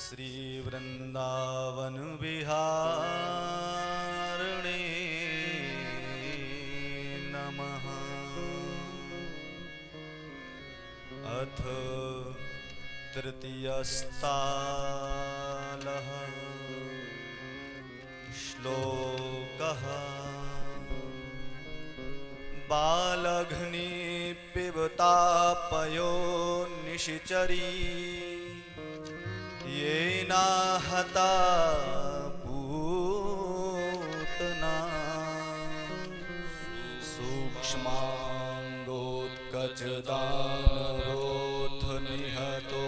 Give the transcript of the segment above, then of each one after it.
श्री वृंदावन विहारिणे नमः। अथ तृतीयस्तालः श्लोकः। बालघ्नि पिबतापयो निशिचरी येनाहता पूतना सूक्ष्मांगोत्कचदानरोथ निहतो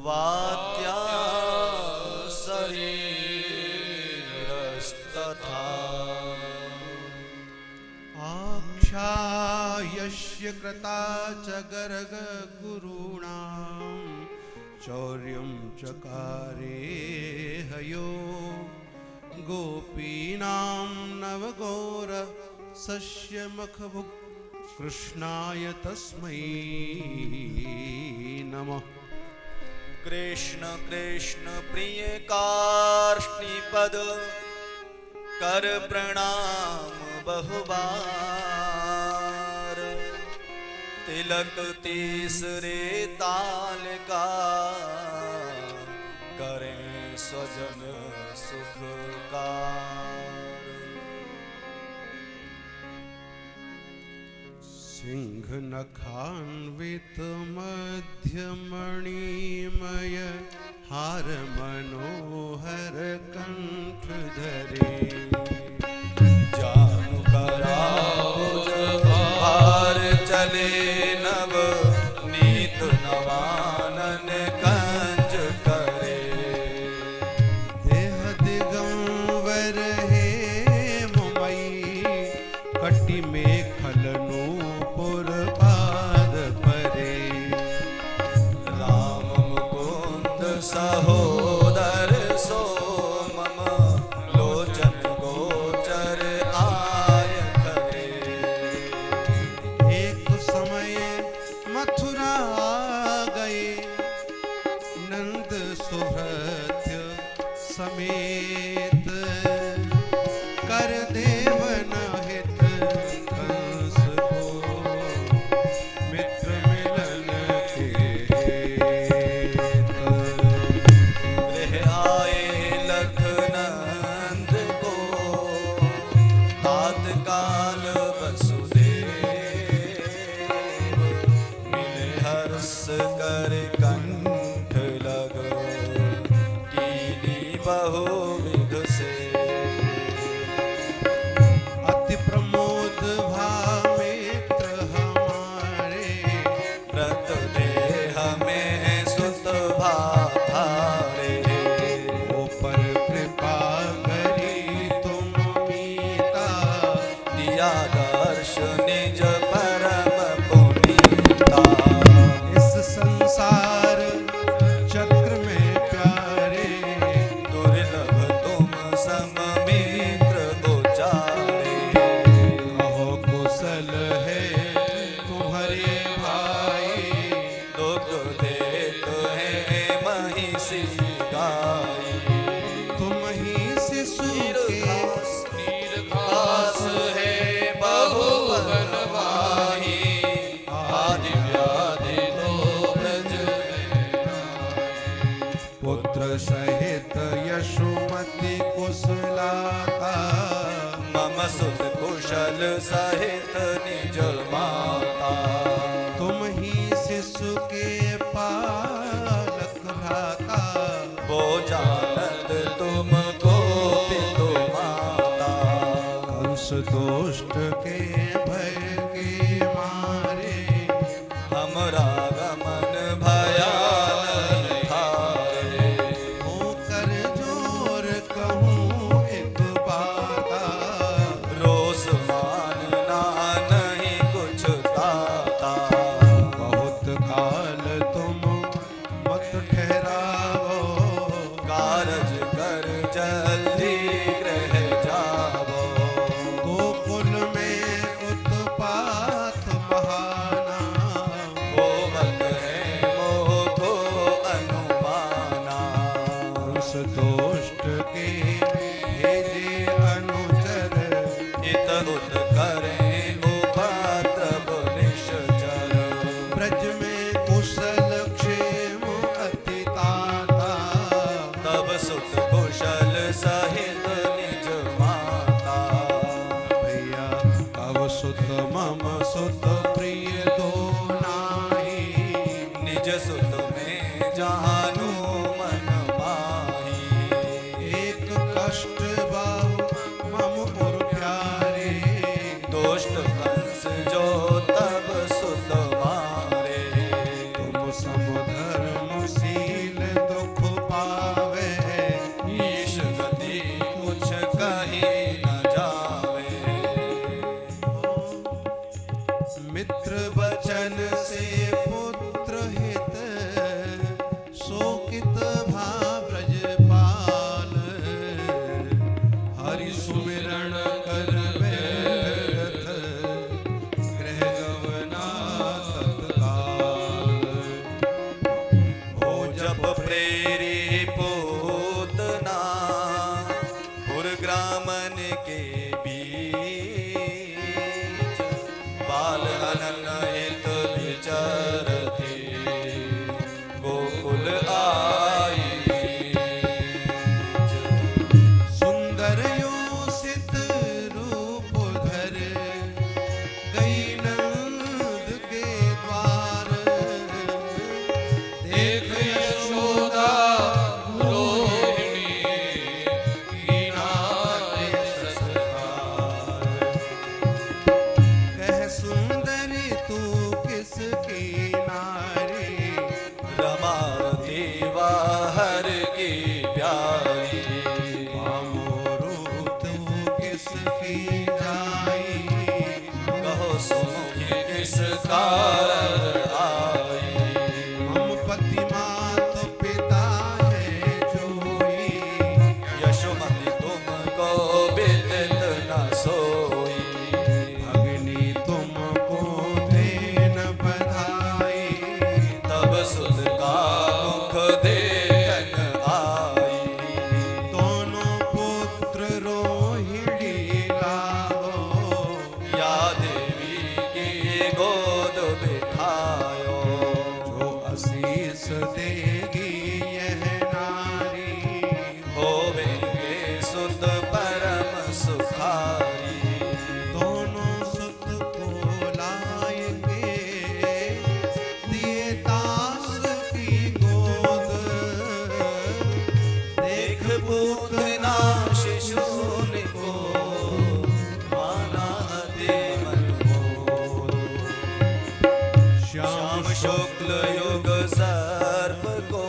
वात्या शरीरस्तथा। आख्यायस्य कृता च गर्ग गुरुणां चौर्यं चकारे हयो गोपीनां नवगौर सस्यमखभुक् कृष्णाय तस्मै नमः। कृष्ण कृष्ण प्रिय कार्ष्णिपद कर प्रणाम बहुबार। तिलक तीसरे ताल का करें स्वजन सुखकार। सिंह नखान्वित मध्यमणिमय हार मनोहर कंठ धरे जानु कराओ हार चले नव नीत नवानन कंज करे। देह दिगंबर हे मुमई कटि में खलनूपुर पाद परे। राम मुकुंद सहोदर सो मम लोचन गोचर आय करे। एक समय मथुरा गए नंद सुभृत्य समेत कर देवन हित कंस को मित्र मिलन के हेत। गृह आए लखनंद को तात्काल वसुदेव। मिले हर्ष कर कंठ लग कीनी बहुविध से। अति प्रमोद भामित्र हमारे व्रत देह में सुत भारे। ऊपर कृपा करी तुम मीता दिया दर्श निज परम पुनीता। इस संसार चक्र में प्यारे दुर्लभ तुम सम मित्र गोचारे। कहो कुशल है तुम्हारे भाई दुख देत है महिषी गाई। तुम ही शिशु के खास है बहु बनवाही। आदि व्याधि दो ब्रज पुत्र सहित यशोमति कुशलाता मम सुत कुशल सहित निज माता। तुम ही शिशु के पालक भ्राता वो जानत तुमको पितु माता। कंस दुष्ट के भय के मारे हमरा गमन भयानक थारे। होकर जोर कहूँ एक बाता रोष मानना नहीं कुछ ता। निज सुत में जानो मन माही। एक कष्ट बाहु मम पुर प्यारे, दुष्ट कंस जो तब सुत मारे। तुम सम धर्मशील दुख पावे, ईश गति कुछ कहीं न जावे। मित्र वचन से पुत्र हित, शोकित भा ब्रजपाल। हरि सुमिरण कर बैठत, गृह गवना तत्काल। हो जब प्रेरी पूतना पुरग्रामन के बीच, बाल हनन हित विचरती गोकुल आई। सुंदर योषित रूप धर, गई नंद के द्वार। देख यशोदा रोहिणी, कीना देश संसार। कह सुंदरी तू किसकी नारी, रमावती बाहर की प्यारी। मोरू तू किसकी जाई। कहो सुमुखी किस कारण आई। हम पति मात पिता है जोई, यशोमती तुमको विदित न सोई। भगनी तुमको देन बधाई। तब सुत का मुख देखन आई। दोनों पुत्र रोहिणी लावो, या देवी की गोद बिठायो। जो आशीष देगी यह नारी। होवेंगे सुत परम सुखारी। दोनों सुत को लाएंगे, दिए दास की गोद। देख पूतना शिशुन को, माना अति मनमोह। श्याम शुक्ल युग सर्प को,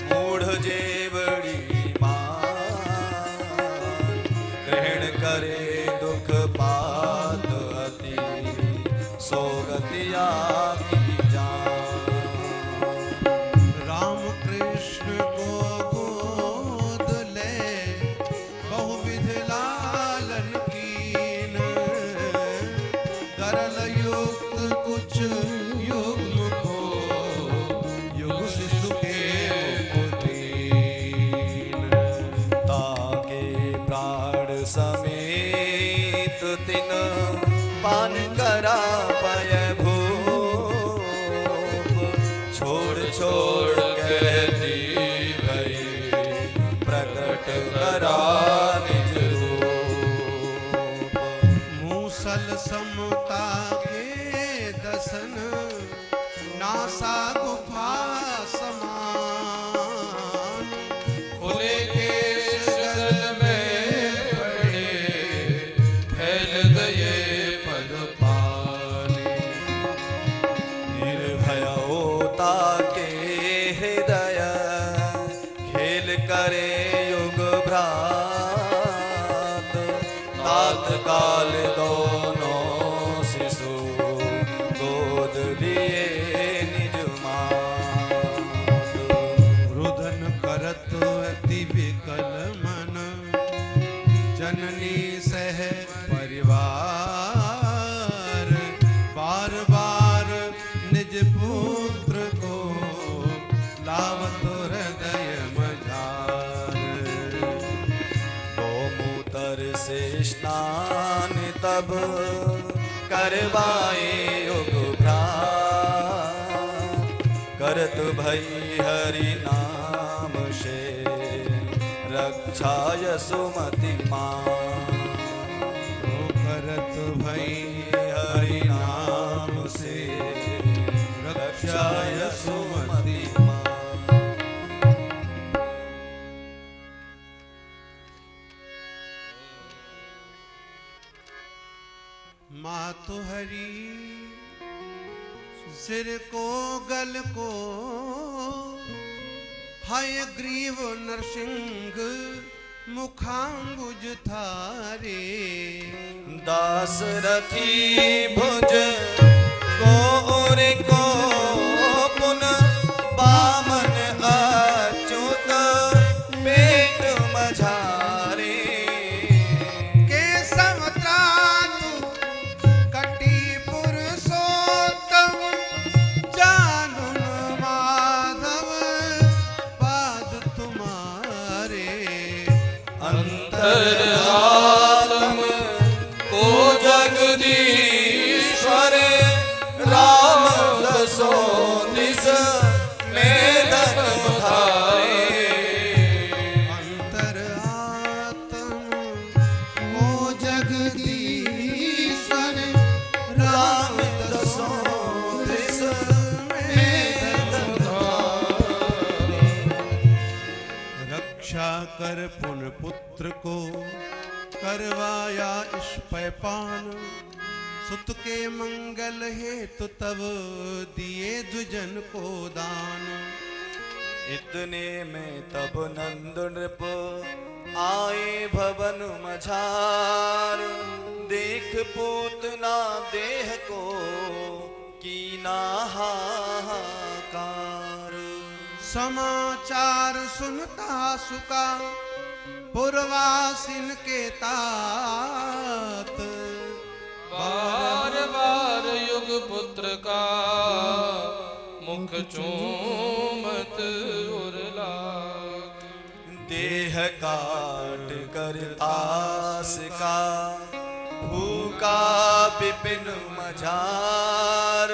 मूढ़ जेवड़ी मान। ग्रहण करे दुख पात अति, सोगतिया की जान। राम कृष्ण को गोद ले, बहुविध लालन कीन। करल युक्त कुछ युग्म को, युग शिशु के मुकुटीन। ताके प्राण समेत तिन पान करा पय भूप। छोड़ छोड़ कहती भई, प्रकट करा निज रूप। मूसल समता के दसन, नासा गुफा समान। खुले केश गल में पड़े, फैल गए पद पाने। निर्भयोता के हृदय, खेल करे युग भ्रात। तात्काल दोनों शिशु गोद लिए निज मात। रुदन करत अति विकल मन, जननी सह परिवार। बार बार निज पुत्र को, लावत हृदय मझार। गोमूतर से स्नान तब करवाए युग भ्रात। करत भई हरि नाम से, रक्षा सुमति मां। करत भई हरि नाम से, रक्षा सुमति माँ। मातु हरि सिर को गल को हय ग्रीव नरसिंह मुखांबुज थारे। दासरथी भुज कोर को पुन बामन अच्युत पेट मझारे। केशव त्रातु कटी पुरुषोत्तम जानुन माधव पाद तुम्हारे। अंतरात्म को जगदीश्वर राम दसो दिस में धन धारे। अंतरात्म को जगदीश्वर राम दसो दिस में धन धारे। रक्षा कर पुन पुत्र को करवाया इस पैपान। सुत के मंगल हेतु तब दिए द्विजन को दान। इतने में तब नंद नृप आए भवन मझार। देख पूतना देह को कीना हाहाकार। समाचार सुनता सुका पुरवासिन के तात। बार बार युग पुत्र का मुख चूमत उरलाग। देह काट कर तास का भूखा विपिन मझार।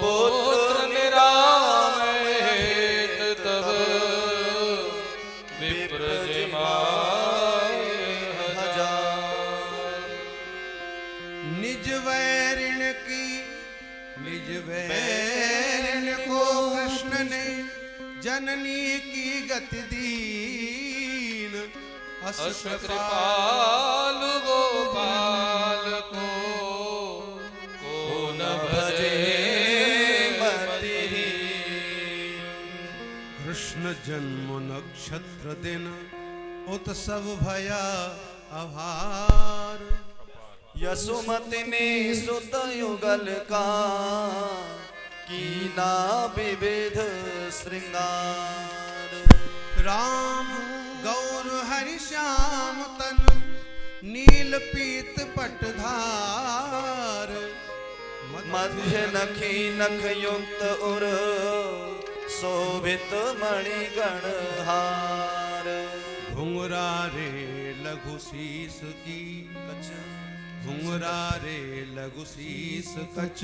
पुत्र निरामय तब विप्र जिमाए हजार। निज वैरिण को कृष्ण ने जननी की गति दीन। अस कृपाल गोपाल को न भजे मतिहीन। कृष्ण जन्म नक्षत्र दिन उत्सव भया आभार। यशोमति ने सुत युगल का कीना विविध श्रृंगार। राम गौर हरि श्याम तन नील पीत पटधार। मध्य नखी नख युक्त उर शोभित मणिगण हार। घुंघरा रे लघु शीस की घुंघरा रे लघु शीस कच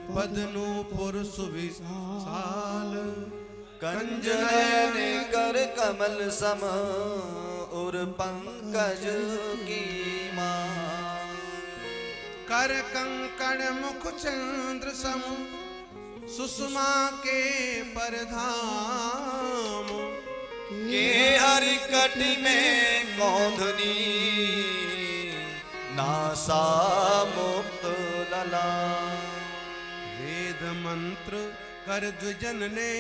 पदनूपुर सुविशाल। कंजन कर कमल सम उर पंकज की मां। कर कंकण मुख चंद्र सम सुषमा के परधाम। के हरि कटि में कौंधनी नासा मुक्त लला। वेद मंत्र कर द्विजन ने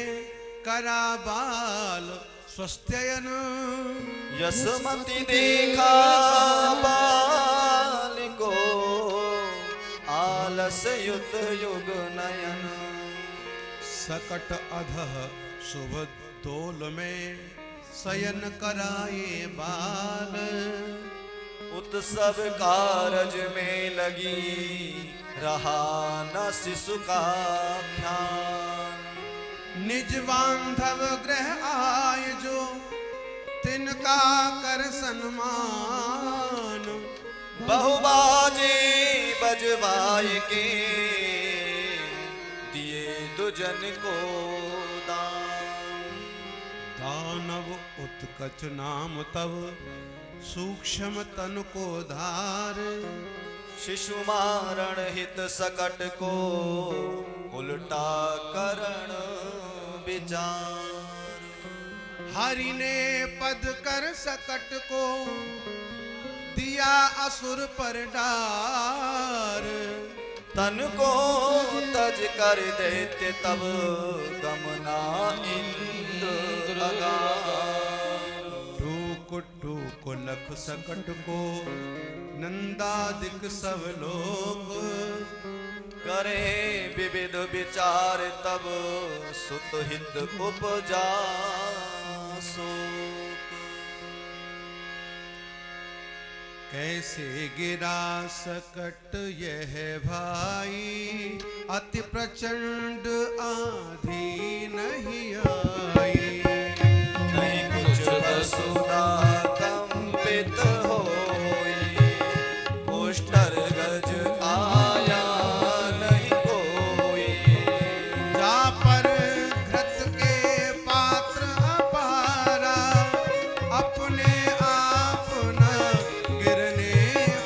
करा बाल स्वस्थयन। यशमति देखा बाल को आलस युत युग नयन। सकट अधः शुभ तोल में शयन कराए बाल। उत्सव कारज में लगी रहा न शिशु का ख्याल। निज बांधव ग्रह आय जो तिनका कर सन्मान। बहुबाजे बजवाए के दिए दुजन को दान। दानव उत्कच नाम तब सूक्ष्म तन को धार। शिशु मारण हित सकट को उल्टा करण विचार। हरि ने पद कर सकट को दिया असुर पर डार। तन को तज कर देते तब गमना इंद्र अगार। टूक टूक लख सकट को नंदादिक सब लोग करे विविध विचार तब सुत हित उपजा शोक। कैसे गिरा सकट यह भाई अति प्रचंड आधी नहीं आई। नहीं कुछ वसुधा कंपित होई उष्टर गज आया नहीं कोई। जा पर घृत के पात्र अपारा अपने आप न गिरने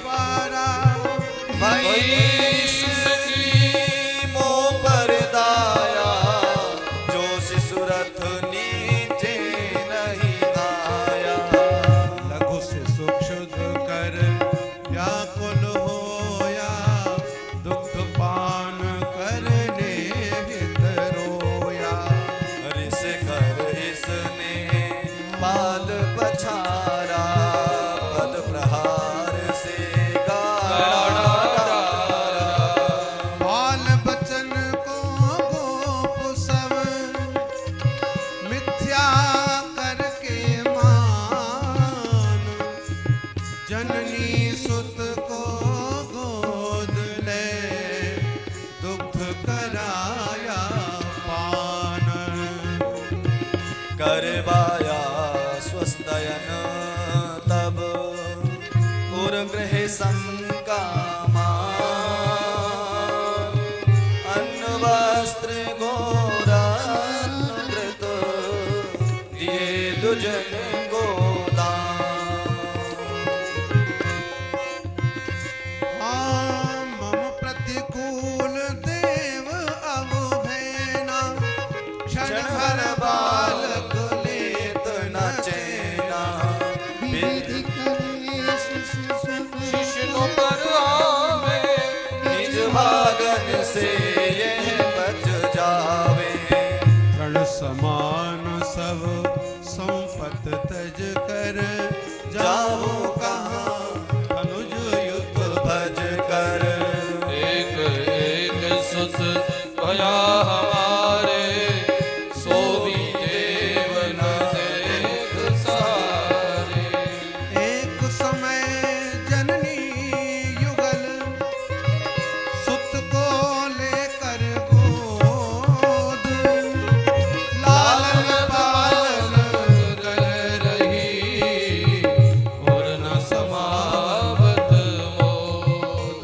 पारा। भाई मोह पर दाया जो शिशुरथ नीचे नहीं आया। लघु से सुक्षुध कर व्याकुल होया दुग्ध पान करने हित रोया। रिस कर इसने पाद पछारा पद प्रहार से गाड़ा डारा। बाल बचन को गोप सब मिथ्या करके मान। जननी सुत को गोद ले दुग्ध कराया पान। करवाया स्वस्तयन तब उर्गृह संका अन्न वस्त्र गोरन कृत दिए दुजन को दान। हाँ मम प्रतिकूल देव अवभैना क्षण भर बालक लेत न चैना। विधि शिष्णु पर आवे निज भागन से यह बच जावे। तृण समान सब संपत तज कर जाओ कहाँ अनुज युत भज कर। एक एक सुत भया हमारे सो भी देव न देख सारे। एक समय जननी युगल सुत को लेकर गोद लालन पालन कर रही और न समावत मोद।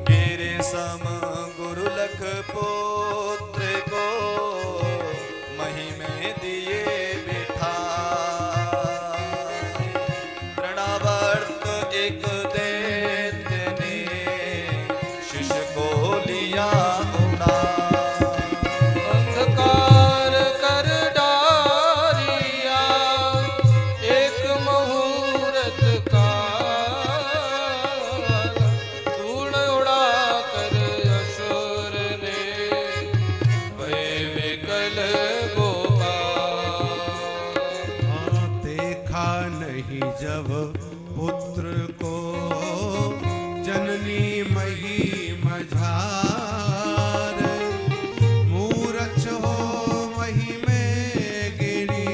गिरे सम गुरु लख पुत्र को मही में दिए बिठा। प्रणावर्त एक दैत्य ने शिष्य को लिया उड़ा। अंधकार कर डारिया एक मुहूर्त का धूल उड़ा कर असुर ने भय विकल गोपाल। हाँ देखा नहीं जब पुत्र को जननी मही मझार। मूरछ हो मही में गिरी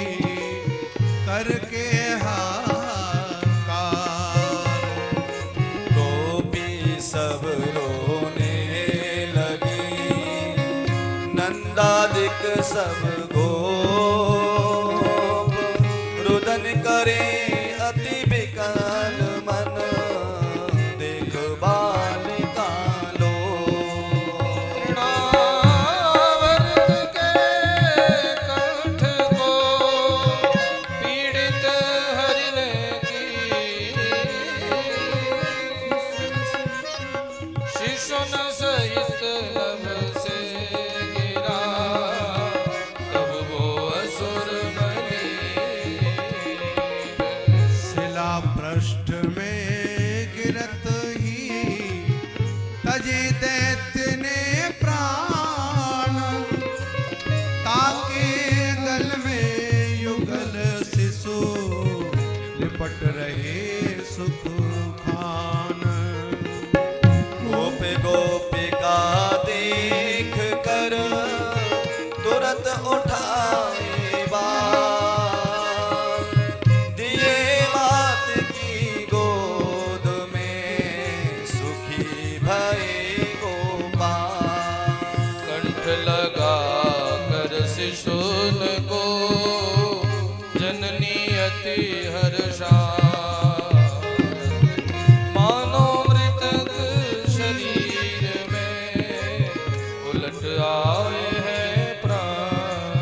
करके हाकार। गोपी सब रोने लगी नंदादिक सब गोप। रुदन करे अति विकल मन देख बालिका लोक। तृणावर्त के कंठ को पीड़ित हरिण की। शिशुन सहित लब से गिरा तब लगा कर शिशुन को जननी अति हर्षा मानो मृतक शरीर में उलट आए हैं प्राण।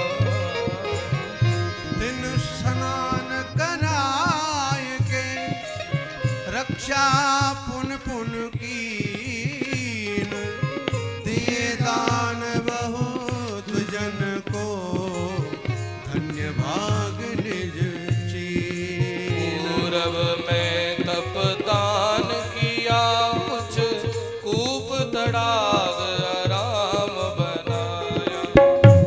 दिन स्नान कराए के रक्षा पुन पुन कीन दिए दान बहुत जन को धन्य भाग निज चीन। पूरब में तपदान किया कुछ कूप तड़ाग आराम बनाया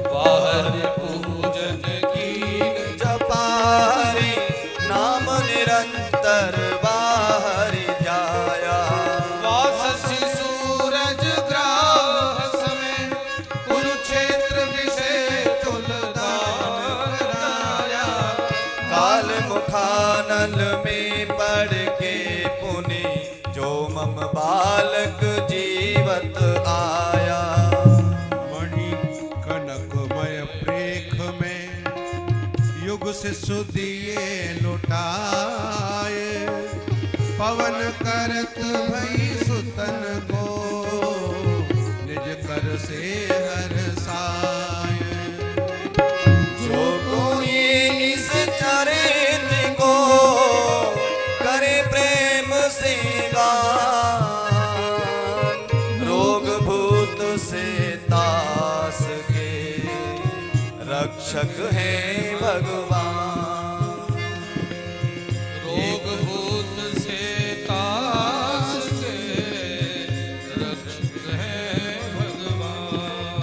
बाहर पूजन कीन जपारी नाम निरंतर बाहरि ध्याया। वाससी सूरज ग्राह समय कुरुक्षेत्र विषय तुलदान कराया। काल मुखानल में पड़ के पुनि जो मम बालक जीवत आया। मणि कनकमय प्रेख में युग से सुदिए लुटाए पवन करत भई सुतन को निज कर से हरसाए। जो कोई इस चरित्र को करे प्रेम से गान रोग भूत से तास के रक्षक है भगवान। रोग भूत से तास से रक्षक है भगवान।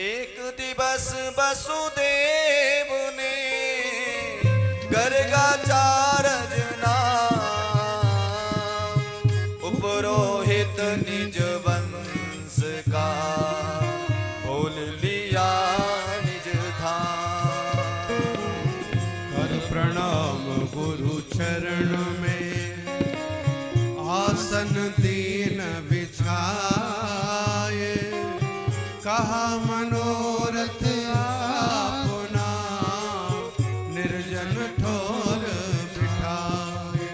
एक दिवस वसुदेव ने गर्गाचार्य नाम उपरोहित निज वंश का बोल लिया निज धाम। कर प्रणाम गुरु चरण में आसन दीन बिछाए कहा मनोरथ अपना निर्जन ठोर बिठाए।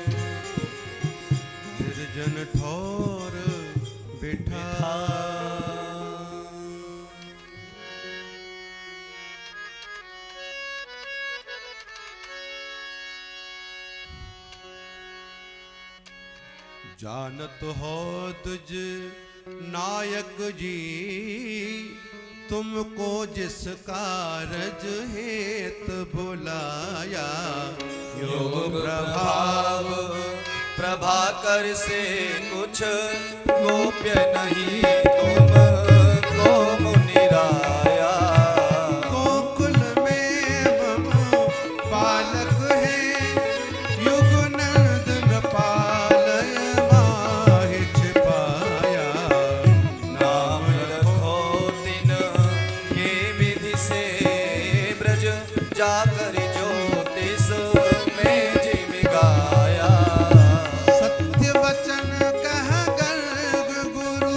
निर्जन ठोर बिठाए। जानत हो तुझ नायक जी तुमको जिस कारज हेत बुलाया। योग प्रभाव प्रभाकर से कुछ गोप्य नहीं तुमको मुनिराया। गोकुल में मम बालक है युग नंद नृपालय माहि छिपाया। नाम रखो तिन के विधि से ब्रज जाकर ज्योतिष में जिम गाया। सत्य वचन कह गर्ग गुरु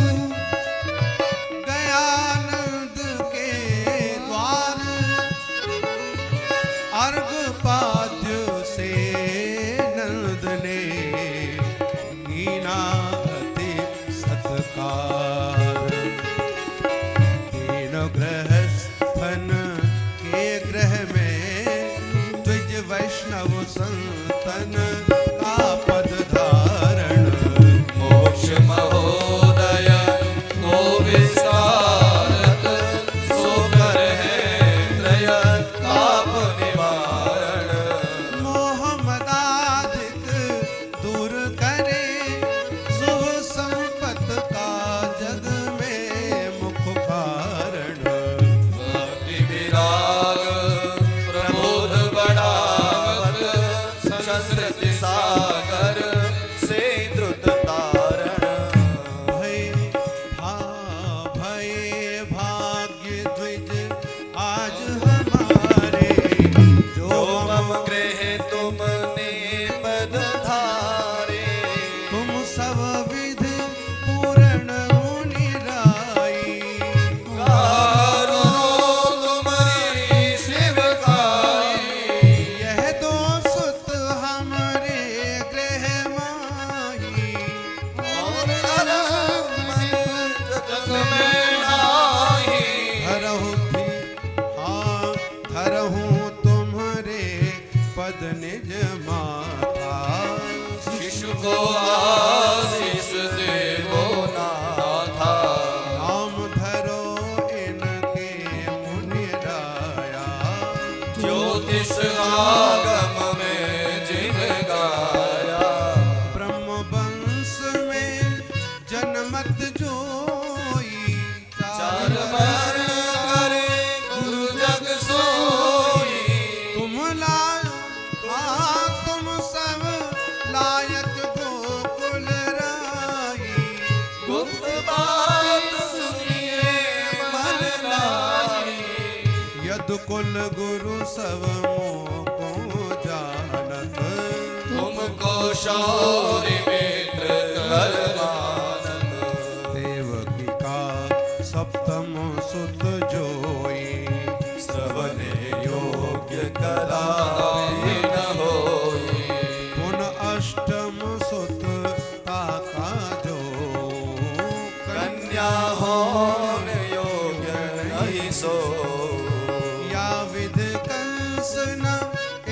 बात सुनिए मन लाए। यदुकुल गुरु सब मोको जानत, तुमको शौर्य मित्र कर मानत। देवकी का सप्तम सुत जोई, श्रवण योग्य कदापि न होई। पुन अष्टम सुत ताका जो, कन्या होन योग्य नहीं सो। या विध कंस न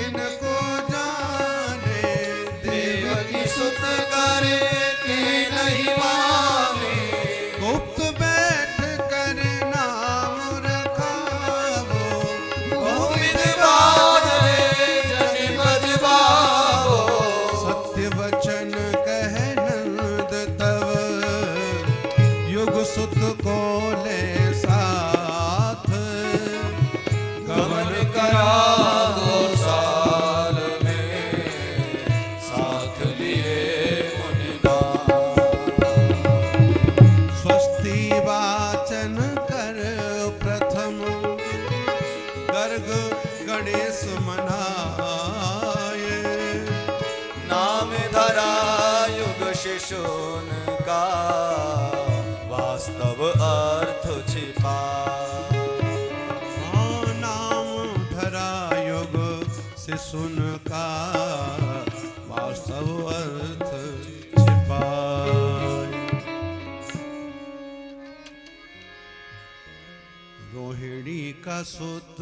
इनको जाने, देवकी सुत करे के नहीं माने। गुप्त बैठ कर नाम रखावो, गोविंद बाजे जन बजवाओ। सत्य वचन कह नंद तव, युग सुत को ले साथ। गमन करा 2 साल में, साथ लिए मुनिदान। स्वस्ति वाचन कर प्रथम, गर्ग गणेश मनाए। नाम धरा युग शिशुन का, वास्तव अर्थ छिपा। नाम धरा युग से सुन का, वास्तव अर्थ छिपाए। रोहिणी का सुत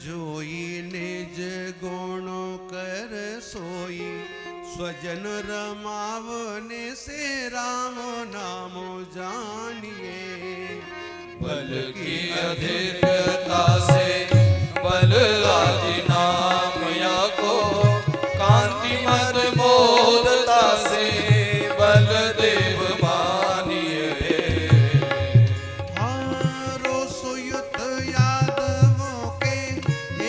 जोई, निज गुणों कर सोई। स्वजन रमावने से राम नाम जानिए। बल की अधिकता से बल आदि नाम या को, कांति मत मोदता से बलदेव मानिए। हारो सुयुत यादवों के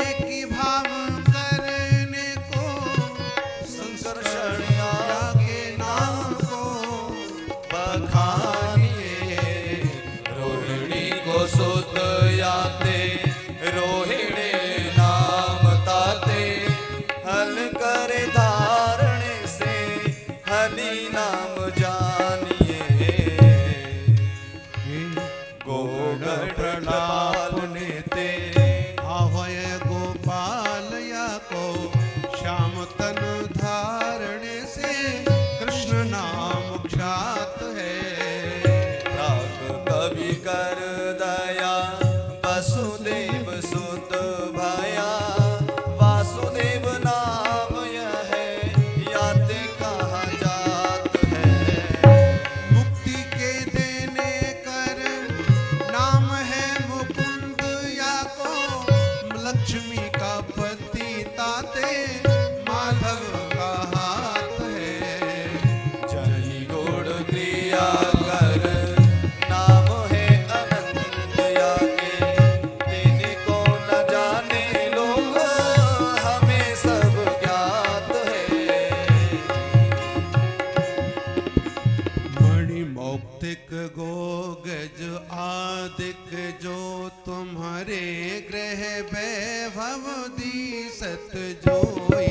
एक ही भाव करने को, संकर्षण यागे नाम को बखानिए। रोहिणी को सुत याते, रोहिणी नाम ताते। हल करे धारण से हली नाम जानिए। गोगढ़ पालने ते आवय गोपाल या को, श्याम तन धारणे से कृष्ण नाम ख्यात है। प्राग कवि कर दया, वसुदेव सुत भया। वासुदेव नाम यह है, याते कहा जात है। मुक्ति के देने कर नाम है मुकुंद या को, लक्ष्मी का पति ताते माधव का हाथ है। जनि गुण क्रिया कर, नाम है अनंत याके। तिनको न जाने लोग, हमें सब ज्ञात है। मणि मौक्तिक गो गज आदिक, जो तुम्हारे ग्रह वैभव दीसत जोई।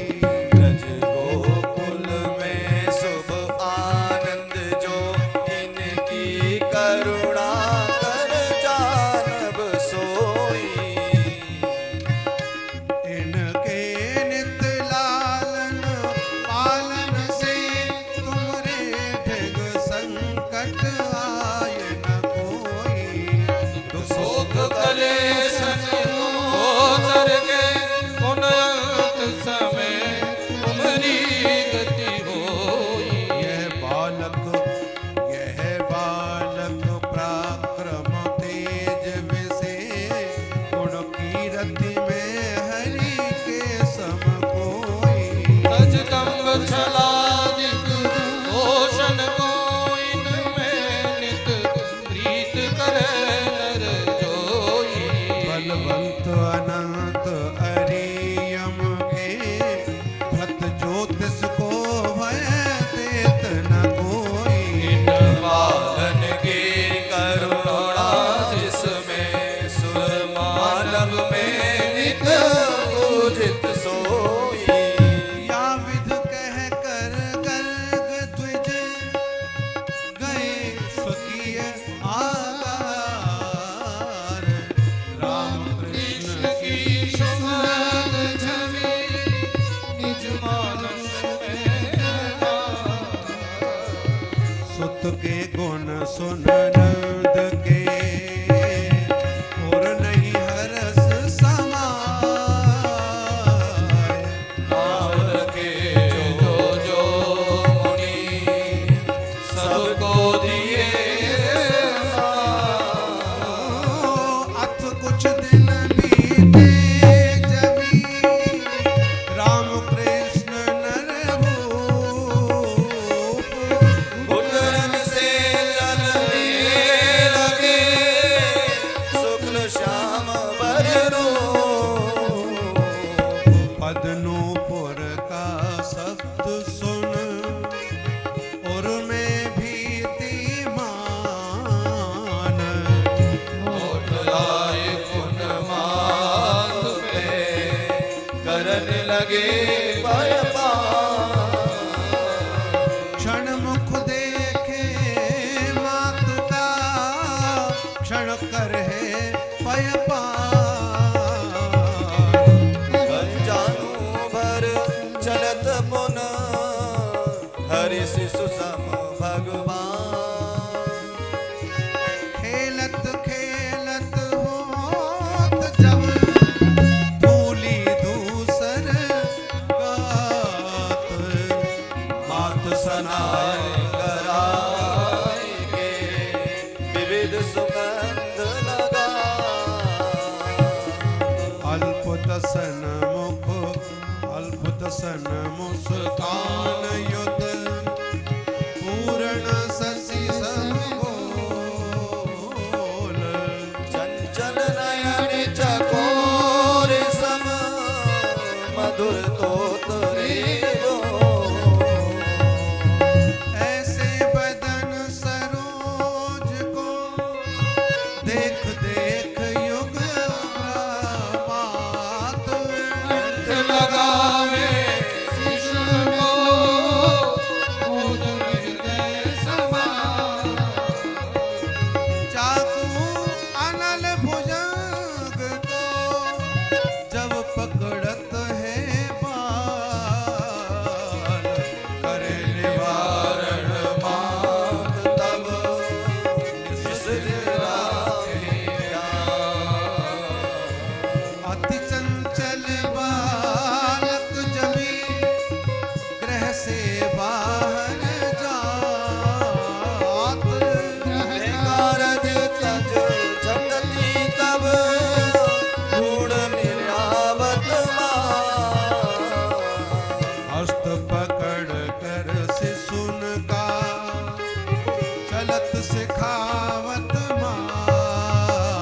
ब्रज गोकुल में शुभ आनंद जो, इनकी करुणा कर जानब सोई। इनके नित लालन पालन से, तुमरे ढग संकट आय न कोई। शोक कलेश को तर के, पुनः समय आगार राम कृष्ण की सुंदर छवि निज मानस में सुत के गुण सुन नंद के और नहीं हरस समाए नाम के जो मुनि सबको दिए अथ कुछ दिन बीते जबी राम कृष्ण नर भूप उतरन से चलने लगे शुक्ल श्याम बरनो पदनूपुर का शब्द सुन और मैं भीति मान होठ लाए पुन माथ पे करने लगे भयपान क्षण मुख देखे मात का क्षण कर है पयपान जानू भर चलत पुन हरि शिशु सम भगवान खेलत खेलत होत जब धूली दूसर गात मात सनाए कराएंगे विविध सुगंध लगा अल्पदसन मुख अल्पदसन मुस्कान युत पूर्ण शशि समगोल चंचल नयन चकोर सम मधुर तोतरे ऐसे बदन सरोज को देख देख युग प्रभात लगावे शिशु को मोद हृदय समा चाकू अनल भुजंग को जब पकड़त है बाल करे निवारण मात तब जिस दिन राखे अति चंचल बालक जबी ग्रह से बाहर जात कारज तज जगती तब ढूंढ निर्यावत हस्त पकड़ कर शिशुन का चलत सिखावत मात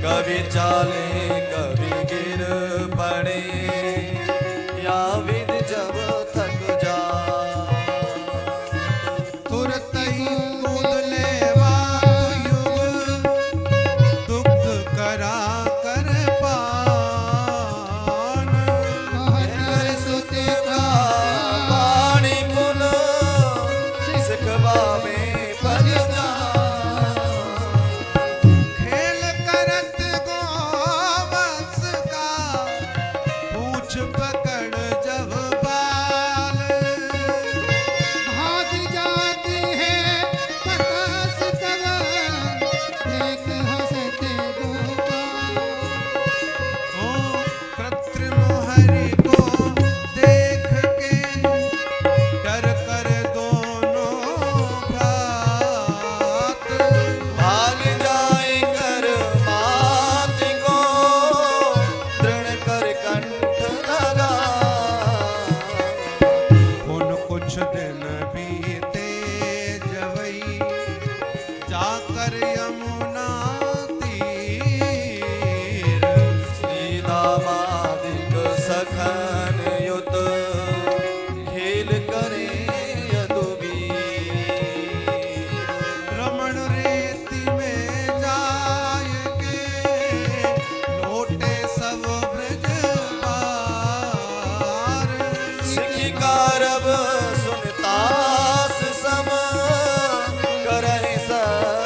कभी चाले कभी गिर पड़े या विद जब थक जा तुरत ही कूद लेवा युग दुग्ध करा कर पान कर सुते का पानी पुन सिखवा में पद जा खेल करत गोवंश का पूछ पकड़ जब बाल भाग जाती है प्रकाश तब देख हंसते गोपाल ओ कृत्रिम हरि को देख के डर कर दोनों भ्रात भाग जाए कर मात को दृढ़ कर कंठ लगा उन कुछ दिन बीते जवई जाकर यमुना तीर सीतामादिक सखन युत खेल करे यदुबीर रमण रेति में जाय के लौटे सब ब्रज पार सिखी कारब सुनतास सम करहि सब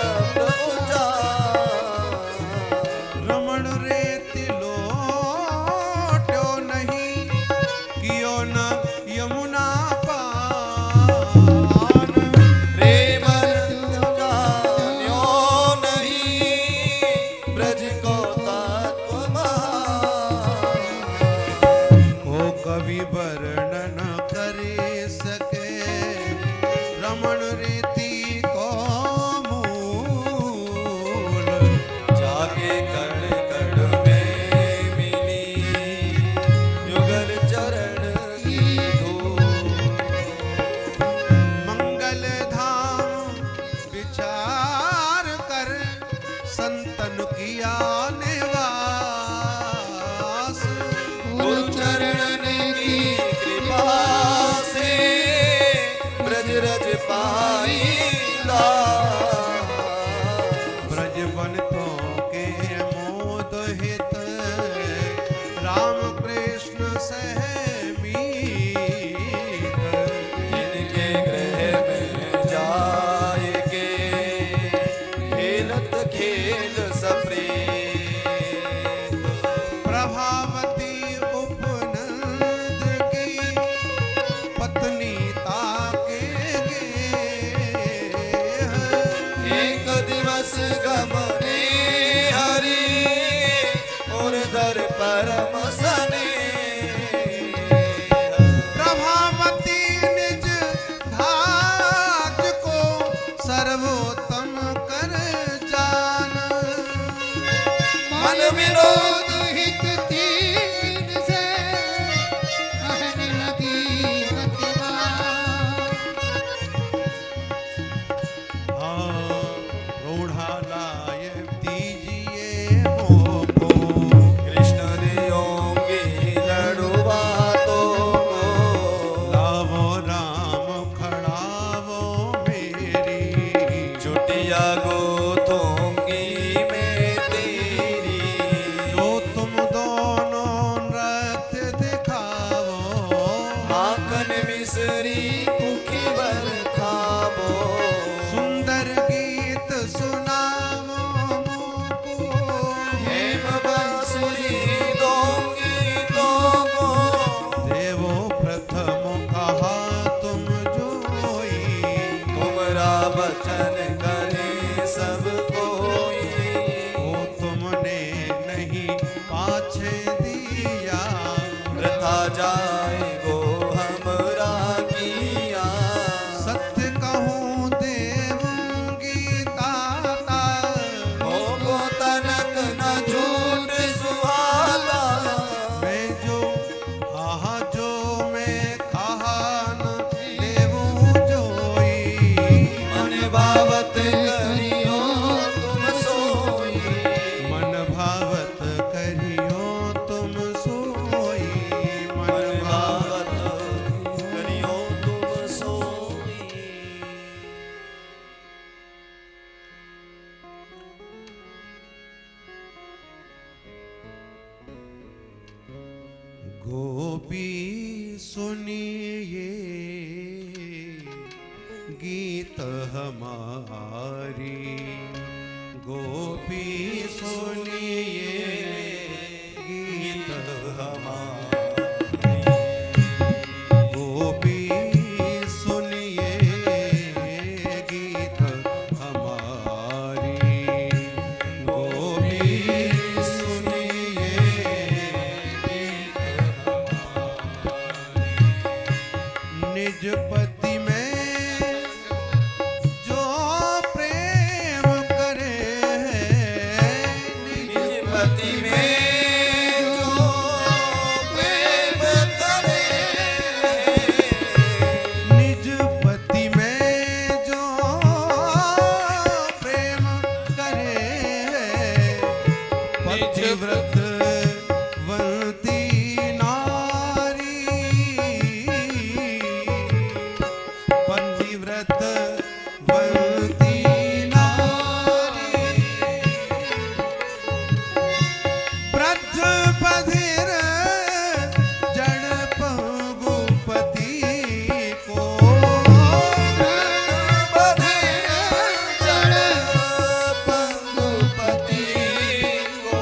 किया निवास। गुरु चरणन की कृपा से ब्रज रज पाई दास। ब्रज बनतों के मोद हित राम कृष्ण सह मीत। इनके गृह में जाएगे खेलत खेल सप्रीत। प्रभावती उपनंद की पत्नी ताकेगे। एक दिवस गमने हरि और दर परम सने। प्रभावती निज धाज को सर्वोत्तम कर जान। मन विनोद हित तीन से कहने लगी मतिवान। हाँ रूढ़ा लाय दीजिए मोको। कृष्ण दियोंगे लड़ुआ तो को। लावो राम खड़ावो मेरी। चुटिया गोथोंगी में तेरी। जो तुम दोनों नृत्य दिखावो। माखन मिसरी कुखी बर खाबो। सुंदर गीत सुनावो मोको। हेम बांसुरी दोंगी तो को। देवो प्रथम कहा तुम जोई। तुमरा बचन करे सब कोई। वो तुमने नहीं पाछे दिया। वृथा जाए गो हमरा किया। सत्य कहूँ देवूंगी ताता। मोको तनक न झूठ सुहाता। मैं जो आहा जो मैं कहा न देवूं जोई। मन भावत करियो तुम सोई। मन भावत करियो तुम सोई। मन मन भावत भावत करियो तुम सोई। गोपी सुनिए गीत हमारी। गोपी सुनिए गीत हमारी। गोपी सुनिए गीत हमारी। गोपी सुनिए गीत हमारी। निज पति में जो प्रेम करे। निज निज पति में जो प्रेम करे। निज पति में जो प्रेम करे। पतिव्रत वंती नारी। पतिव्रत वंती नारी। ब्रज बधिर जड़ पंगुपति को। बधिर जड़ पंगुपति को।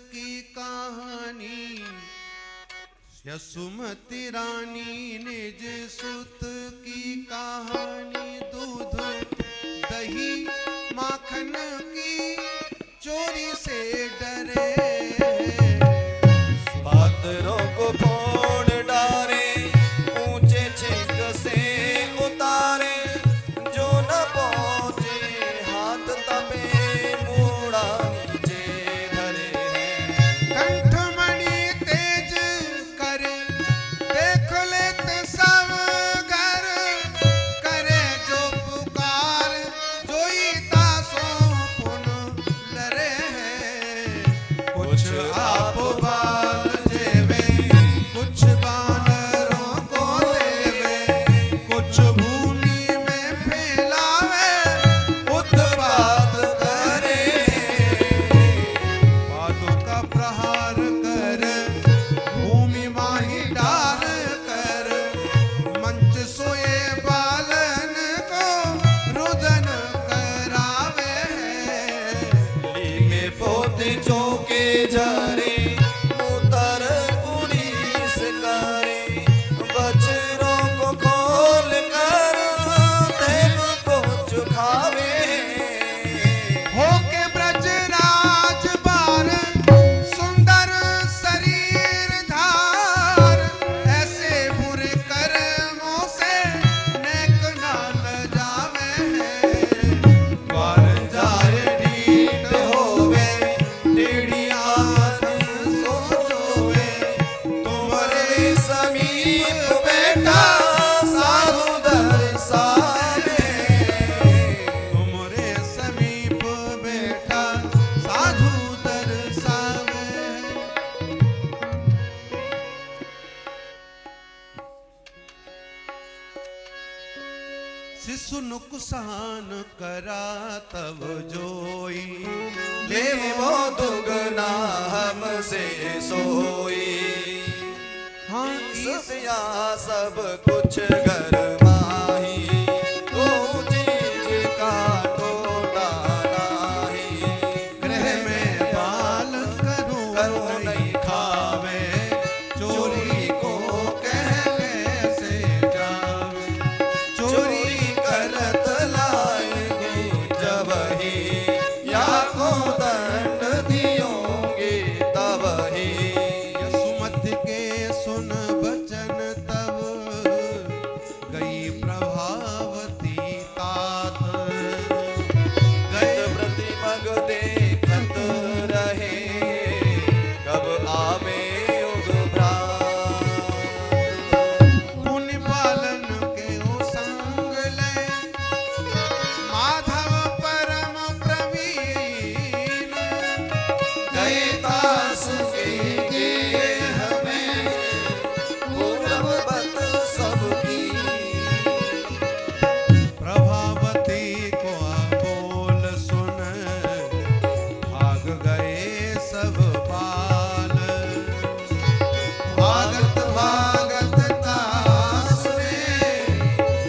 की कहानी। यसुमती रानी निज सुत की कहानी। दूध दही माखन की चोरी से डरे। पात्रों को फोड़ डारे, ऊंचे छिक से उतारे, जो न पहुंचे हाथ तपे मूड़ा नीचे धरे हैं। कंठमणि तेज करे, देख लेत सब घर, करे जो पुकार, जोई तासो पुन लरे हैं। कुछ आप बाल जेवे, कुछ बानरों को देवे, कुछ भूमि में फैलावे, उत्पात करे। पादों का प्रहार कर, भूमि माही डाल कर, मंच सोए बालन को रुदन करावे। लीमे पोते चौके झरे, उतर पुलिस करे, बछरों को खोल कर तेल को चुखावे। होके ब्रजराज बार, सुंदर शरीर धार, ऐसे बुरे कर्मों से नेक ना न जावे। द्वार जाए ढीठ होवे, टेढ़िया मन सोचोवे, तुम्हारे समीप बैठा साधु दर्शावे। तुमरे समीप बैठा साधु दर्शावे। शिशु नुकसान करा तब जोई, ले वो दुगना हमसे सोई। हाँ सतिया सब कुछ घर माही, को चीज का टोटा नाही। गृह में बाल करो नहीं खावे, चोरी को कह कैसे जावे। चोरी करत लाएंगे जब ही, या को दंड दियोगे तब ही। यसुमति के सुन बचन तब, गई प्रभावती तात। गए प्रतिमग देखत रहे, कब आवे युग भ्रांत। पुण्य पालन के ओ संग ले, माधव परम प्रवीण। गए दास के गेह में, पूर्ववत सबकी। प्रभावती को बोल सुन, भाग गए सब बाल। भागत भागत दास ने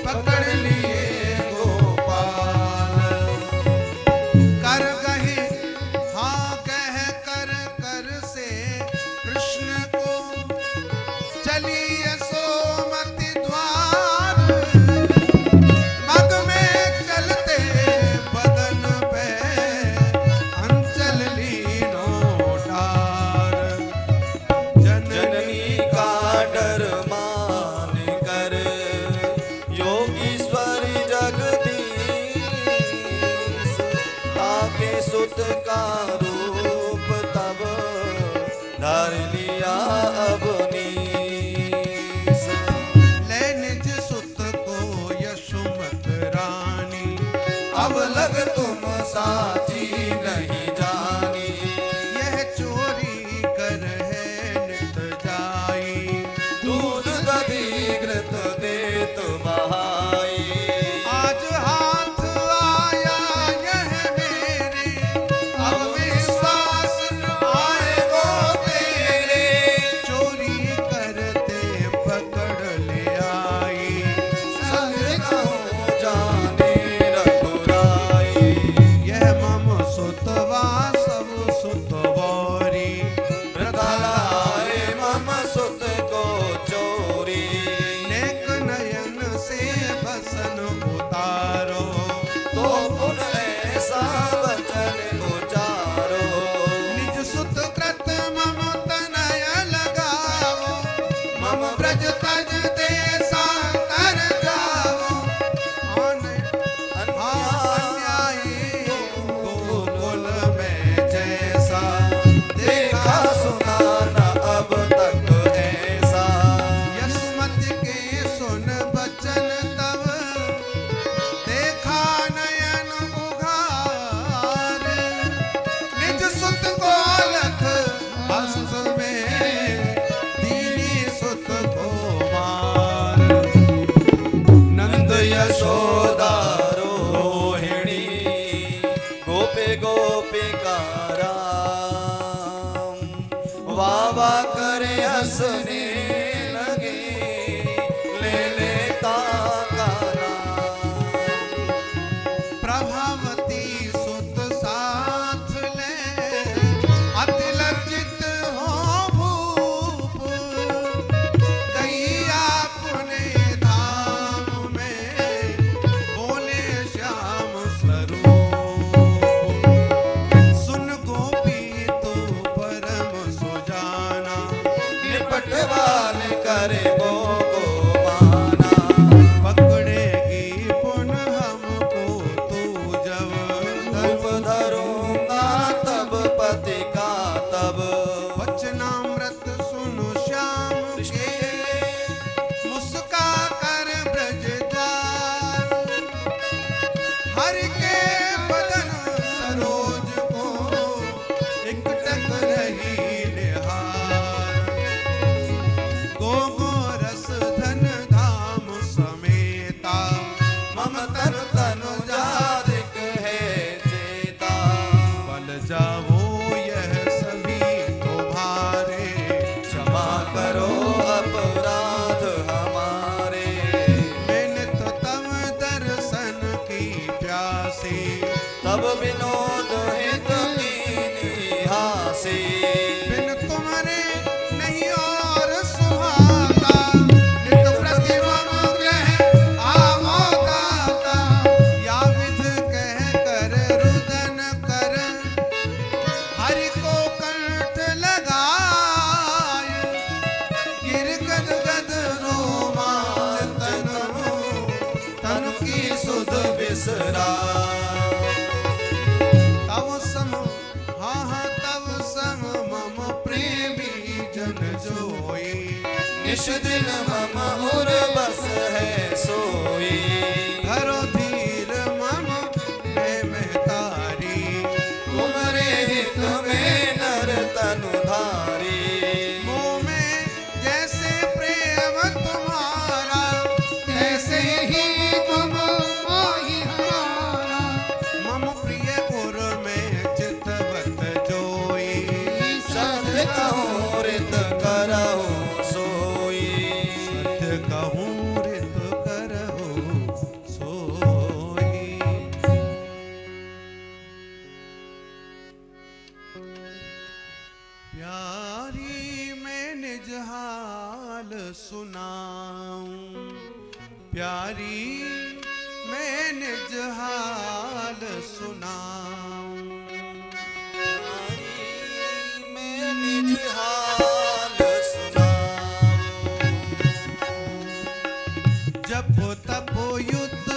पकड़ लिए गोपाल। कर गहे हाँ कह कर कर से कृष्ण को, चली यशोमति द्वार। मग में चलते बदन पे, अंचल लीनो डार। जननी का डर मान कर, योगीश्वर जगदीश, ताके सुत का रूप तब धर लिया अवनीश। ले निज सुत को यशोमत रानी, अब लग तुम साची नहीं जानी। यह चोरी कर है नित जाई। दूध दधी घृत देत बहाई। आज हाथ आया यह मेरे, अब विश्वास आए वो तेरे। चोरी वाह वाह करे हंसने लगे ले लेता का नाम। प्रभावती सुत साथ ले अति लज्जित हो भूप गई अपने धाम में बोले श्याम स्वरूप। सुन गोपी तो परम सुजाना निपटवान करे वो को माना। पकड़ेगी पुनः हमको तू जब धूप धरूंगा तब पति का तब। वचनामृत सुनो श्याम के मुस्का कर ब्रजदार हर के बदन सरोज को एकटक रही निहार। गो गो रस धन धाम समेता मम तन तनु जादिक है चेता। बल जावो यह सभी तो भारे क्षमा करो अपराध हमारे। मैंने तो तब दर्शन की प्यासी तब विनोद हित कीनी हासी। बिन तुम्हारे नहीं और सुहाता नित प्रतिमा ग्रह आवो दाता। या विध कह कर रुदन कर हरि को कंठ लगाय गिर गद गद रोमांच तन की सुध बिसरा तव सम हाँ तव सम मम प्रेमी जन जोई। निश दिन मम उर बस है सोई। धरो धीर मम मैं तारी तुम्हारे हित में नर तनु धारी। मोह में जैसे प्रेम तुम्हारा ऐसे ही तुम मोहि हमारा। मम प्रिय पुर में चितवत जोई। सत्य कहूँ रित करहु सोई। सत्य कहूँ रित करहु सोई। प्यारी मैं निज हाल सुनाऊं। प्यारी मैं निज हाल सुनाऊं। मैं निज हाल सुनाऊं। जप तप युद्ध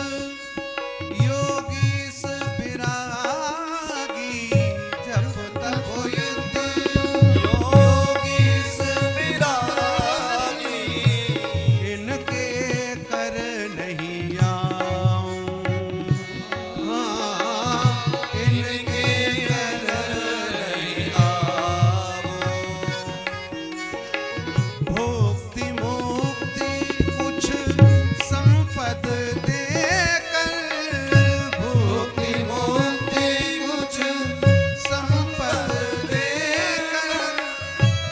योगीस विरागी। जप तप युद्ध योगीस विरागी। इनके कर नहीं आऊं। हाँ इनके कर नहीं आवो। भोक्ति मोक्ति कुछ संपद देकर। भोक्ति मोक्ति कुछ संपद देकर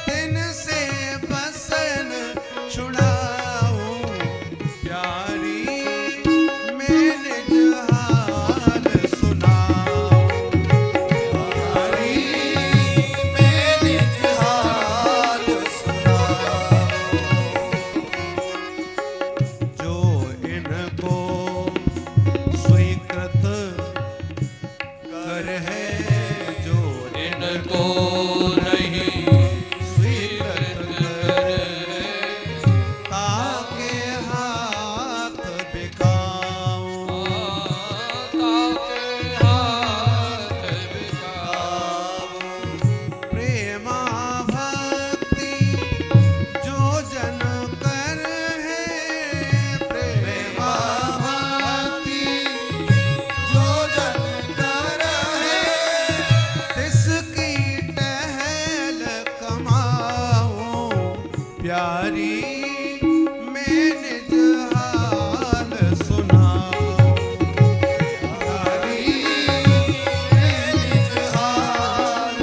दिन से बसन छुड़ाऊं। प्यारी मैं निज हाल सुनाऊं। प्यारी मैं निज हाल सुनाऊं। जो इनको स्वीकृत कर है जो इनको नहीं स्वीकृत कर ताके हाथ बिकाऊं। ताके हाथ बिकाओ। प्रेमा भक्ति जो जन कर है। प्रेमा भक्ति जो जन कर है। तिसकी टहल कमाऊं। प्यारी मैं निज हाल सुनाऊं। प्यारी मैं निज हाल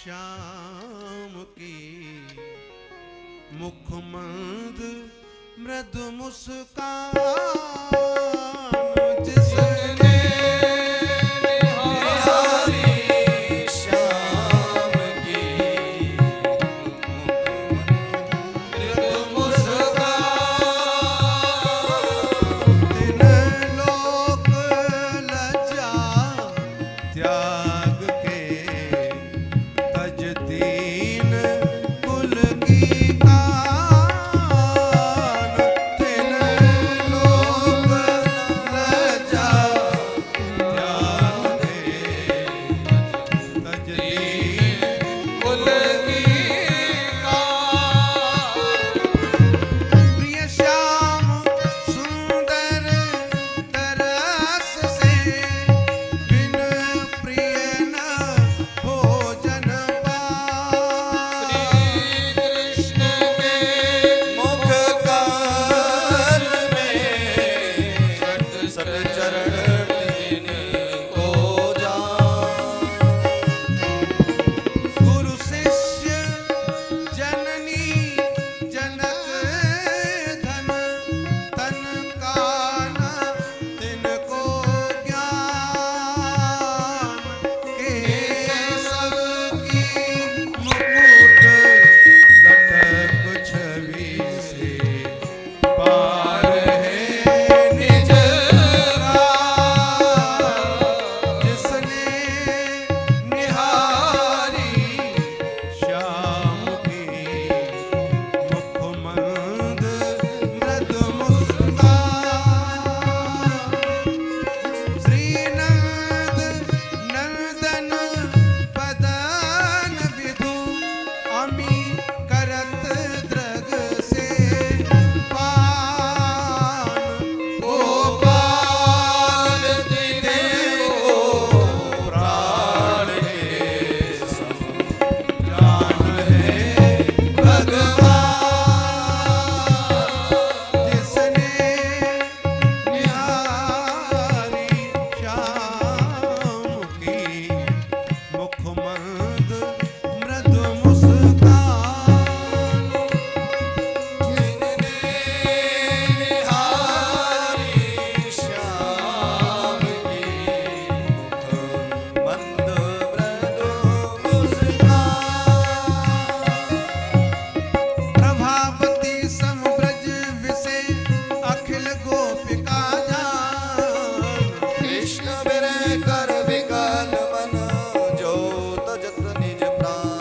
श्याम की मुखमंद मृदु मुस्कान जिसने निहारी श्याम की मृदु मुस्कान दिन लोक लज्जा त्याग के तज दीन कुल की कान दिन लोक लज्जा त्याग के तज दीन कुल की कान प्रिय श्याम सुंदर तरस से बिन प्रिय न भोजन पाए कृष्ण के मुख काल में सत चरण तीन को जान गुरु शिष्य जननी जनक धन तन कान तिनको ज्ञान के सब की मुकुट लटक छवि से पार है निज राह। जिसने निहारी श्याम की मुखमंद मृदु मुस्कान श्रीनंद नंदन पदन विधु अमी करत द्रग से पान गोपाल देवो प्राण के सम जान है भगवान जिसने निहारी श्याम की मुखमंद मृदु मुस्कान निहारी श्याम की मुख मंद मृदु मुस्कान प्रभावती समब्रज विषे अखिल गोपिका जान कृष्ण विरह कर विकल मन जो तजत निज प्राण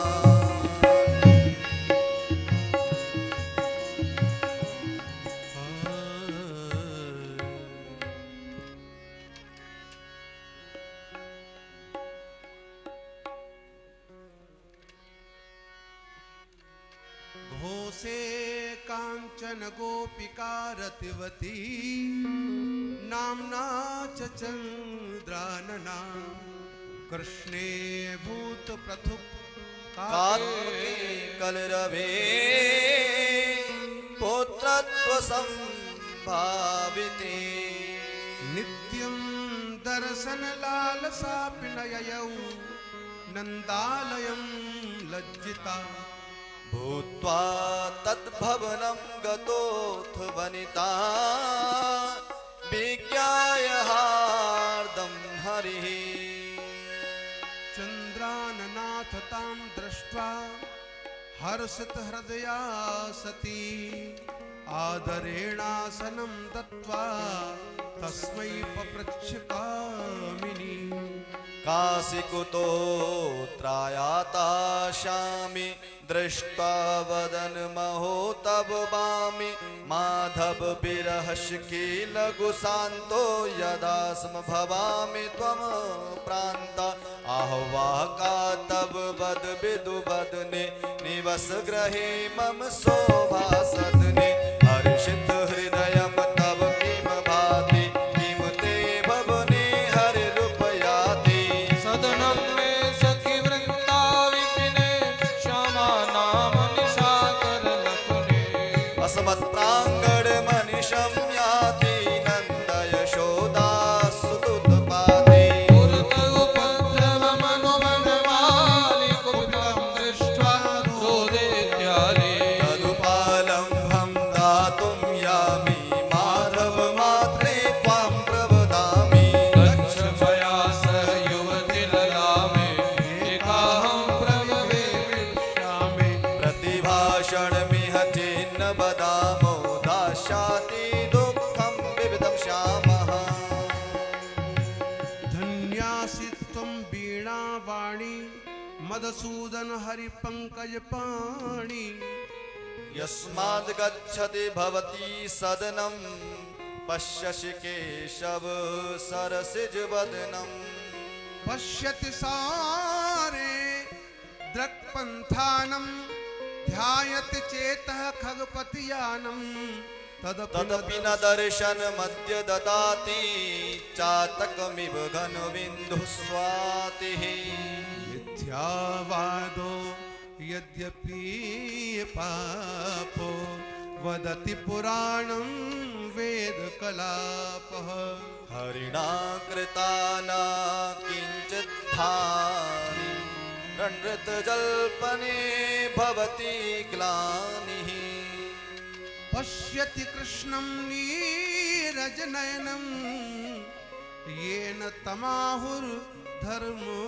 घोषे कांचन गोपिका रतिवती नामना च चंद्रानना कृष्णे भूत पृथुक कात्मके कलरवे पुत्रत्व संभाविते नित्यं दर्शन लालसा पिनययौ नन्दालयं लज्जिता भूत्वा तद्भवनं गतोऽथ वनिता विज्ञाय हार्दं हरिः चन्द्राननाथ तां दृष्ट्वा हर्षित हृदया सती आदरेणासनं दत्त्वा तस्मै पपृच्छ कामिनी काशिकुतो त्रायाता श्यामि दृष्ट्वा वदन महो तब बामि माधव विरहश की लघु शान्तो यदा स्म भवामि त्वं प्रान्ता आह्वाका तब वद विदु वदने निवस गृहे मम शोभा सदने हर्षित हृदयं तव किम भाति किम ते भवने हरि रूपयाति सदनं में सखी वृंदा विपिने श्यामा नाम निशाकर लखने असमत् प्रांगण मनिषं याति नंद यशोदा सुतुत पाति उर्त उपद्रव मनु बनमाली कुपित क्षणमिह चेन्न वदामो दास्याति दुःखं विविधं श्यामः धन्यासि त्वं वीणावाणी मधुसूदन हरिपङ्कज पाणि यस्माद् गच्छति भवती सदनं पश्यसि केशव सरसिजवदनम् पश्यति सारे दृक्पन्थानं ध्यायति चेतः खगपतियानं तदपि न दर्शनमद्य ददाति चातकमिव घनबिन्दुः स्वातिः मिथ्यावादो यद्यपि पापो वदति पुराणं वेदकलापः हरिणा कृता न किञ्चित् हानि रणृतजल्पने भवति ग्लानिः पश्यति कृष्णं नीरजनयनं येन तमाहुर्धर्मो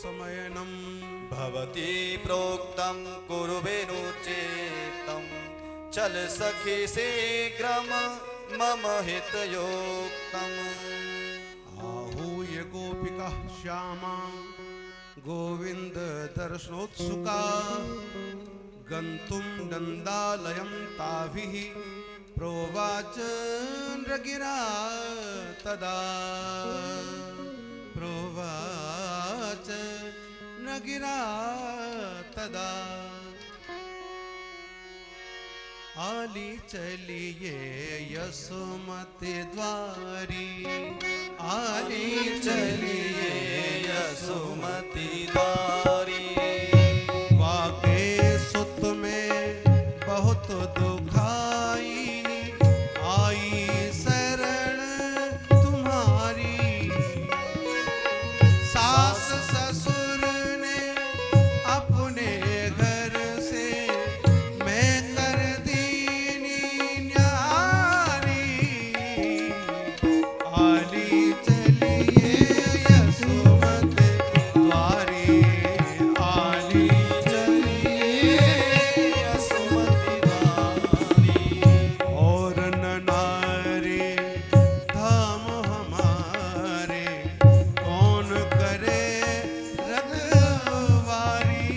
समयनं भवती प्रोक्तं कुर्वेणुचेतं चल सखि शीघ्रं मम हितयोक्तम् आहूय गोपिकाः श्यामा गोविन्द दर्शनोत्सुका गन्तुं नन्दालयं ताभिः प्रोवाच नृगिरा तदा प्रोवाच नृगिरा तदा आली चलिए यशोमती द्वारी आली चलिए यशोमती द्वारी वाके सुत में बहुत दुखाई आई शरण तुम्हारी सास ससुर ने अपने घर से मैं कर दीनी न्यारी आली चलिए यशोमती द्वारी आली चलिए यशोमती द्वारी और न नारी धाम हमारे कौन करे रखवारी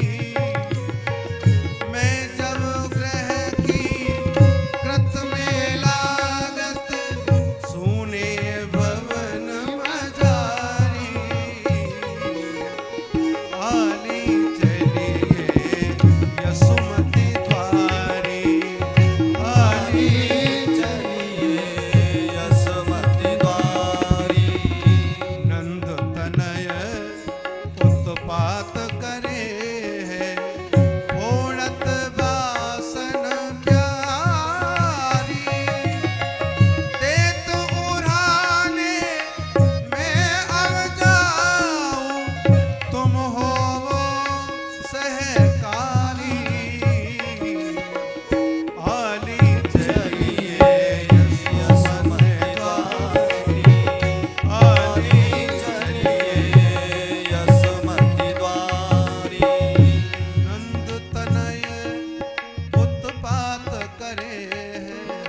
मैं जब ग्रह की कृत में लागत सुने भवन मजारी आली चलिए यशोमती द्वारी आली चलिए यशोमती द्वारी नंद तनय उत्पात करे है ओढ़त बासन प्यारी देत उराने मैं अब जाऊं तुम हो वो सहकारी आली चलिए यशोमती द्वारी आली चलिए यशोमती द्वारी नंद तनय उत्पात करे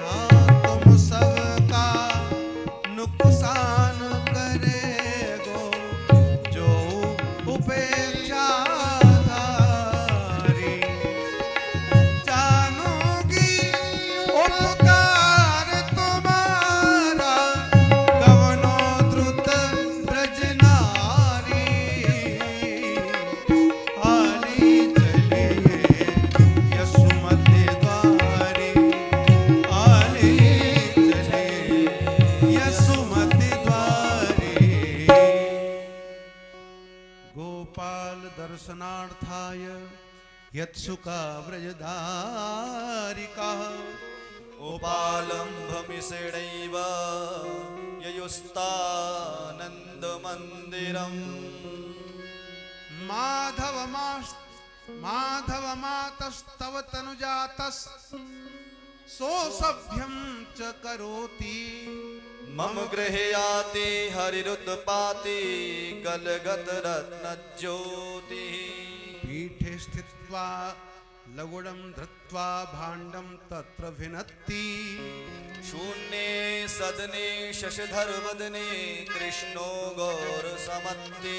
हाँ तुम सबका नुकसान करेगो जो उपेक्षाधारी जानूंगी उपकार तुम्हारा गवनो द्रुत ब्रज नारी आली चलिए यशोमती द्वारी आली चलिए यशोमती द्वारी गोपाल दर्शनार्थाय यत्सुका व्रजधारिकाः उपालम्भमिषणैव ययुस्तानन्दमन्दिरम् माधवमातस्तव तनुजातस् सोऽसभ्यं च करोति मम गृहे याति हरिरुत्पाति गलगत रत्नज्योतिः पीठे स्थित्वा लगुडं धृत्वा भाण्डं तत्र भिनत्ति शून्ये सदने शशधर वदने कृष्णो गौरसमत्ति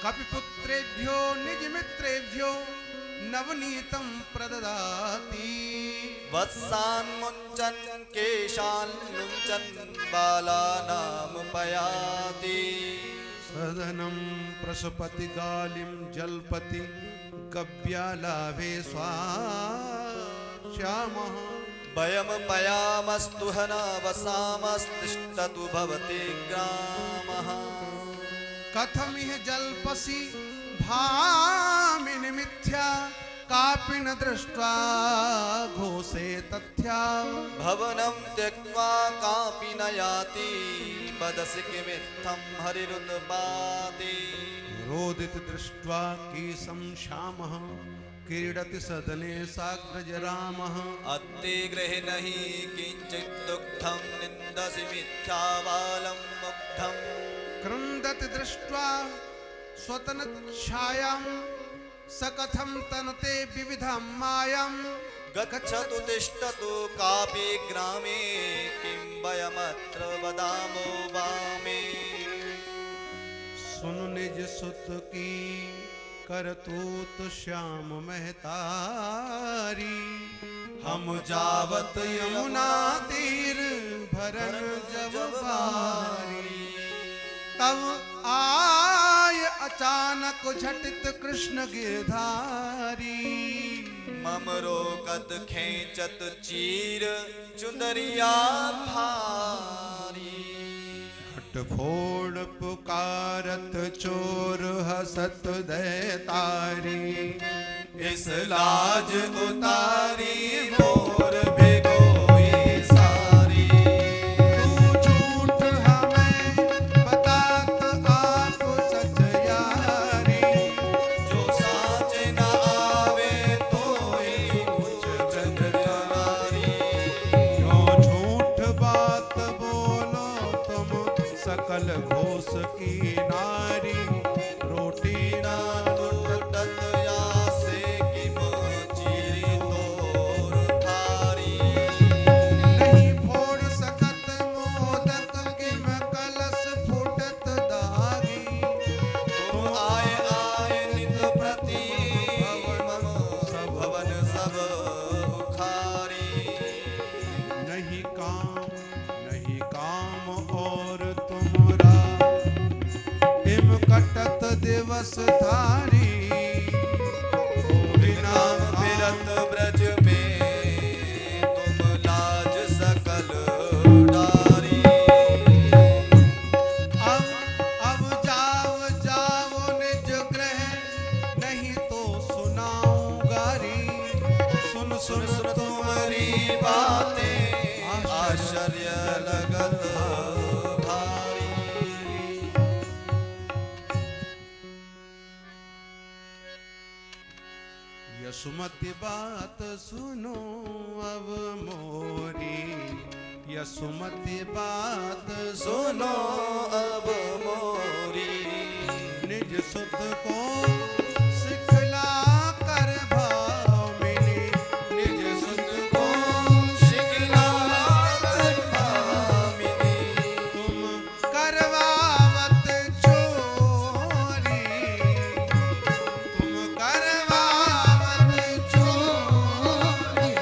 कपिपुत्रेभ्यो निजमित्रेभ्यो नवनीतं प्रददाति वत्सान् मुञ्चन् केशान् लुञ्चन् बालानामुपयाति सदनं प्रसपति गालिं जल्पति गव्यालाभे श्यामः वयं पयामस्तु ह न वसामस्तिष्ठतु भवति ग्रामः कथमिह जल्पसि भामिनि मिथ्या कापि न दृष्ट्वा घोषे तथ्या भवनं त्यक्त्वा कापि न याति वदसि किमित्थं हरिरुत्पाति रोदित दृष्ट्वा केशं श्यामः क्रीडति सदने साग्रजरामः अत्ते गृहे नहि किञ्चित् दुग्धं निन्दसि मिथ्यावालं मुग्धम् क्रन्दति दृष्ट्वा स्वतनच्छायां सकथं तनुते विविधां मायां गच्छतु तिष्ठतु कापि ग्रामे किं वयमत्र वदामो वामे सुन निज सुत की करतूत श्याम महतारी हम जावत यमुना तीर भरन जब बारी तब आय अचानक झटित कृष्ण गिरधारी मम रोकत खेचत चीर चुंदरिया भारी फोड़ पुकारत चोर हसत दैतारी इस लाज उतारी मोर भिगोई सारी तू झूठ हमें बतात आप सच यारी जो साच न आवे तो ही कुछ चंद्रमारी क्यों झूठ बात बोलो तुम सकल घोष की नारी रोटी ना लुटत यासे किम चीरी तोर थारी नहीं फोड़ सकत मोदक किम कलश फूटत दागी तुम आए आए नित प्रति भवन सब उखारी नहीं काम और तुमरा इम कटत दिवस धारी नाम फिरत ब्रज में तुम लाज सकल डारी अब जाओ निज गृह नहीं तो सुनाऊं गारी सुन सुन सुन तुम्हारी बातें आश्चर्य लगत भारी यसुमति बात सुनो अब मोरी यसुमति बात सुनो अब मोरी निज सुत को सिखला कर भामिनी निज सुत को शिखला कर भामिनी तुम करवावत चोरी तुम करवावत चोरी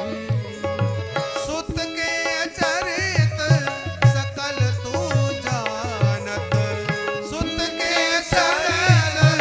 सुत के चरित सकल तू जानत सुत के सकल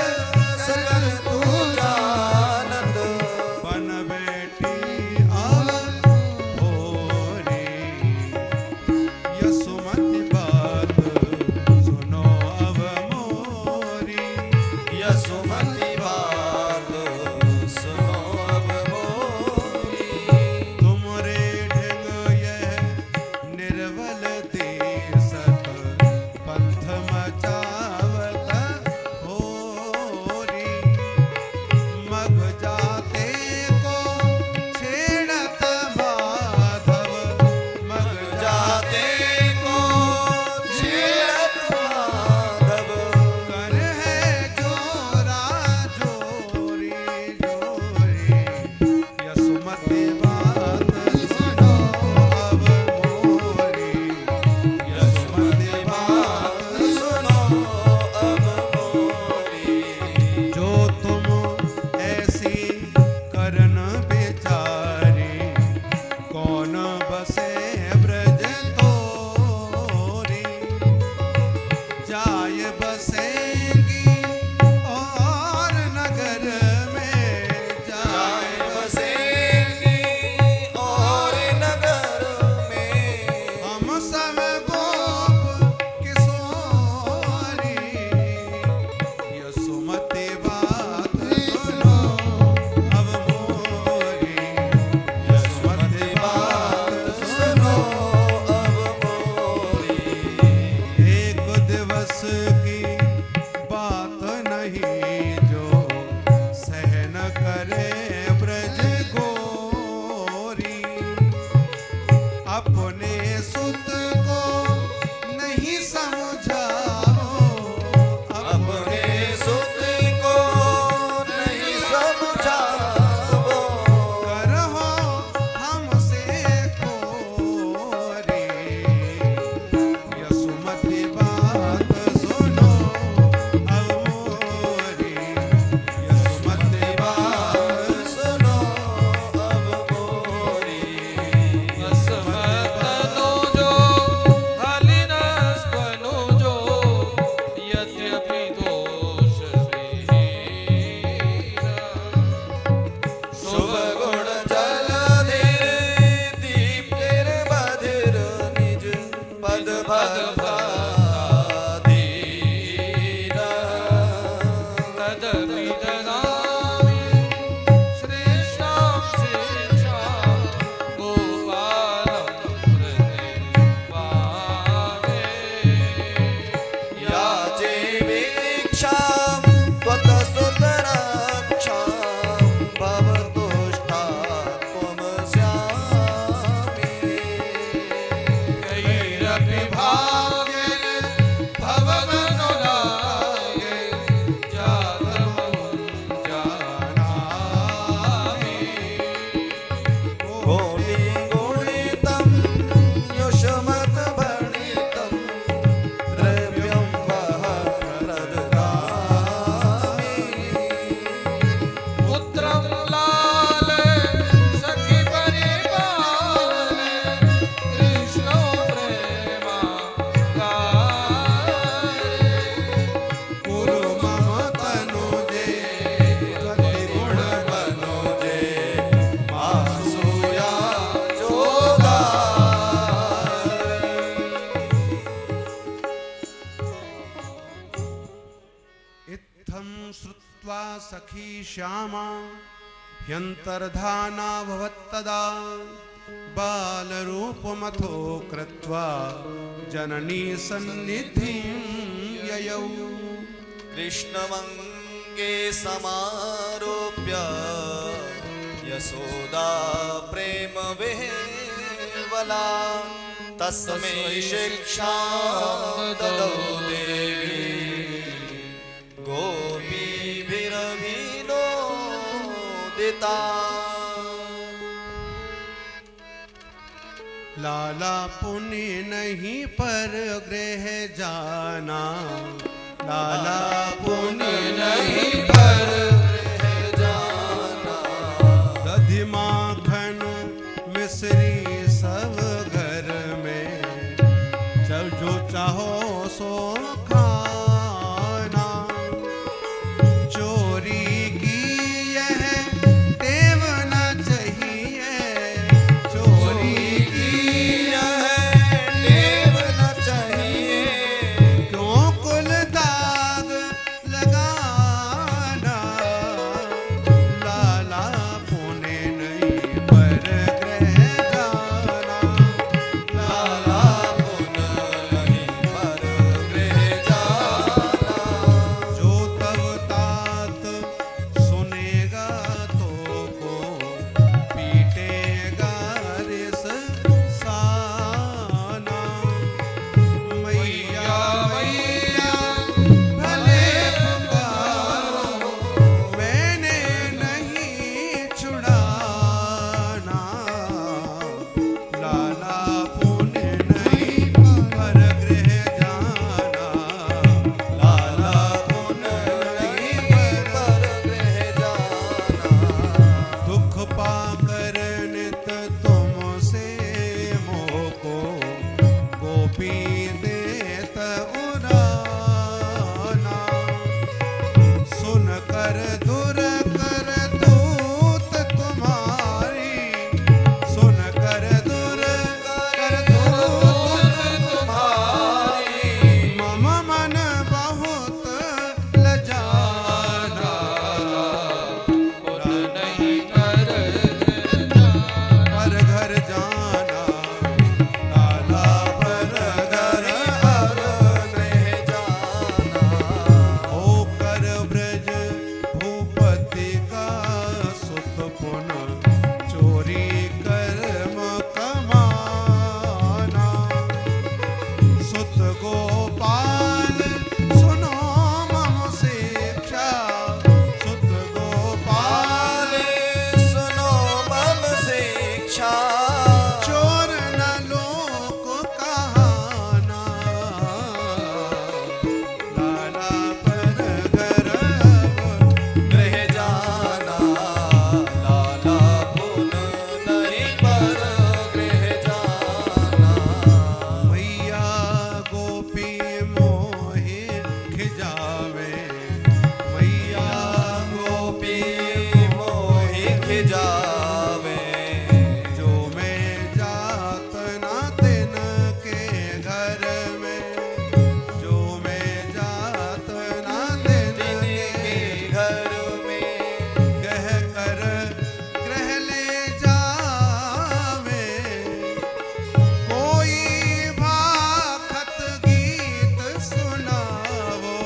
करे ब्रज गोरी, अपने सुत को नहीं समझाओ, अपने सुत को नहीं समझाओ, करहो हमसे कोरी, यसुमति बात सुनो अब मोरी, यसुमति बात सुनो अब मोरी। अस्मत् तनुजो हलिनस्तनुजो यद्यपि दोषविहीना। शुभ गुण जलधिर दीप्तिर्मधिर निज पद भक्ताधीना। तदपि ददामि श्रेष्ठां शिक्षां गोपालं प्रतिपादे। याचे भिक्षां त्वत्सुतरक्षां भवतुष्टा त्वमस्यामि। कैरपि भाग्येन भवमनुरागे जातमहं जानामि। कोटिगुणितं युष्मद्भणितं द्रव्यं महत्प्रददामि। पुत्रं लाले सखि परिपाले कृष्णो प्रेमागारे। कुरु मम तनुजे गतिगुण मनोजे मासूया इत्थं श्रुत्वा सखी श्यामा ह्यन्तर्धाना भवत्तदा बालरूपमथो कृत्वा जननी सन्निधिं ययौ। कृष्णमङ्गे समारोप्य यशोदा प्रेम विह्वला तस्मै शिक्षां ददौ देवी गोपीभिरभिनोदिता। लाला पुण्य नहीं पर गृह जाना, लाला पुण्य नहीं पर जाना। दधि माखन मिश्री सब घर में, जब जो चाहो सो खाना। चोरी की यह टेव न चाहिए, चोरी की यह टेव न चाहिए, क्यों कुल दाग लगाना। जावे जो मैं जात ना दिन के घर में, जो मैं जात ना दिन के घर में कह कर ग्रह ले जावे, कोई भाखत गीत सुनावो,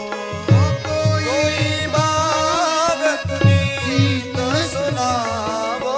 कोई बागत गीत सुनावो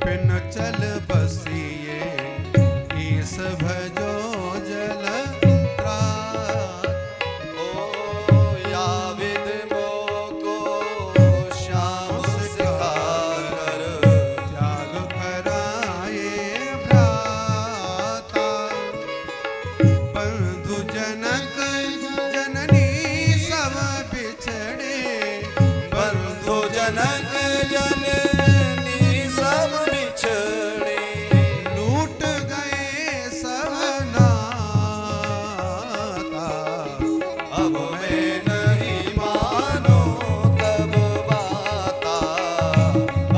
विपिन चल बसिए ईस भजो जल त्रात। ओ या विद मोको श्याम सिखाकर त्याग कराए भ्राता। बंधु जनक जननी सब बिछड़े, बंधु जनक जननी सब बिछड़े, लूट गए सब नाता। अब मैं नहीं मानो तब बाता,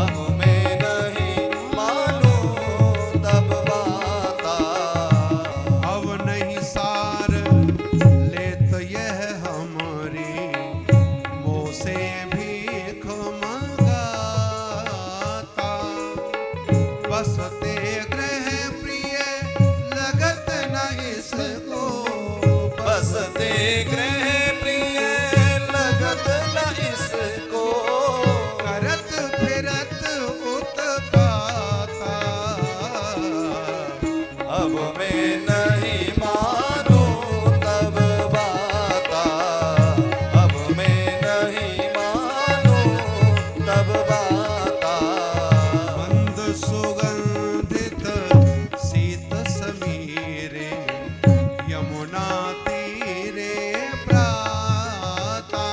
अब मैं नहीं मानो तब बाता। अब नहीं सार लेत यह हमारी, मोह से भीख मंगाता। बसते गृह प्रिय लगत न इसको, बसते गृह प्रिय लगत न इसको, करत फिरत उत्पाता। अब मैं नहीं मानो तब बाता, अब मैं नहीं मानो तब बाता। मंद सुगंधित शीत समीरे, यमुना तीरे प्राता।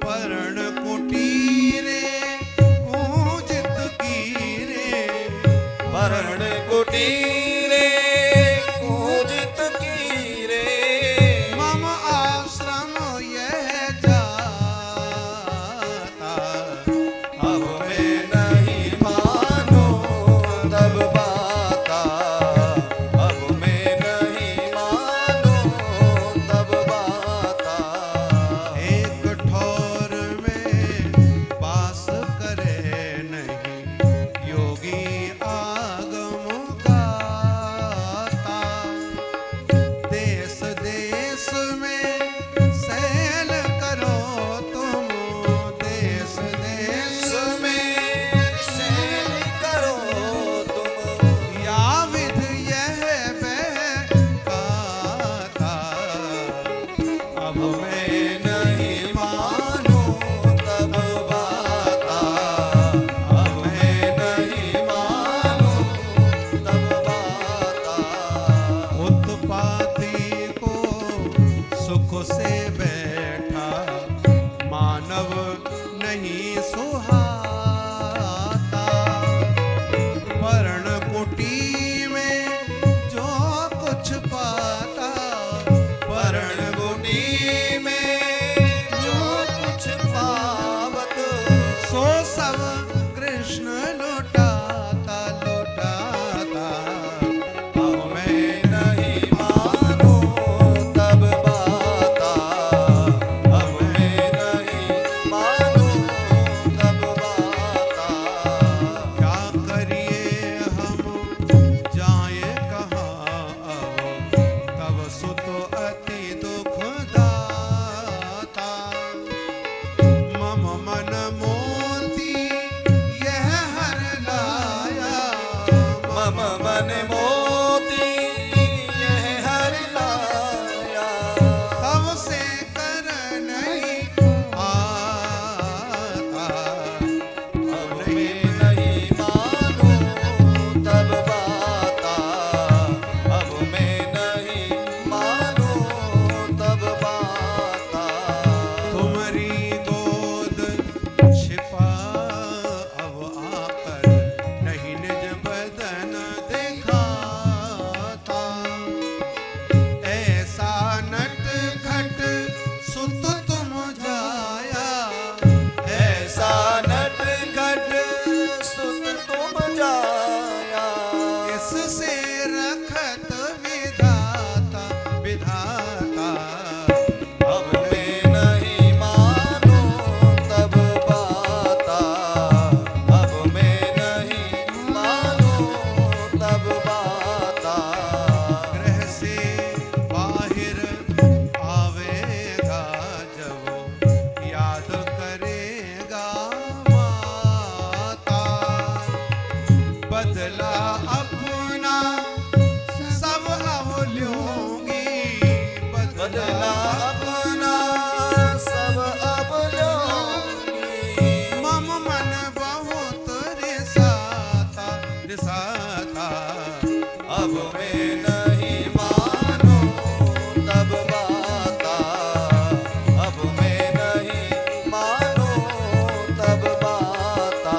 पर्ण कुटीरे कूजित कीरे, पर्ण कुटीरे बदला अपना सब अवल्योगी, बदला अपना सब अब लोगी। मम मन बहुत रिसाता रिसाता, अब मैं नहीं मानो तब बाता, अब मैं नहीं मानो तब बाता।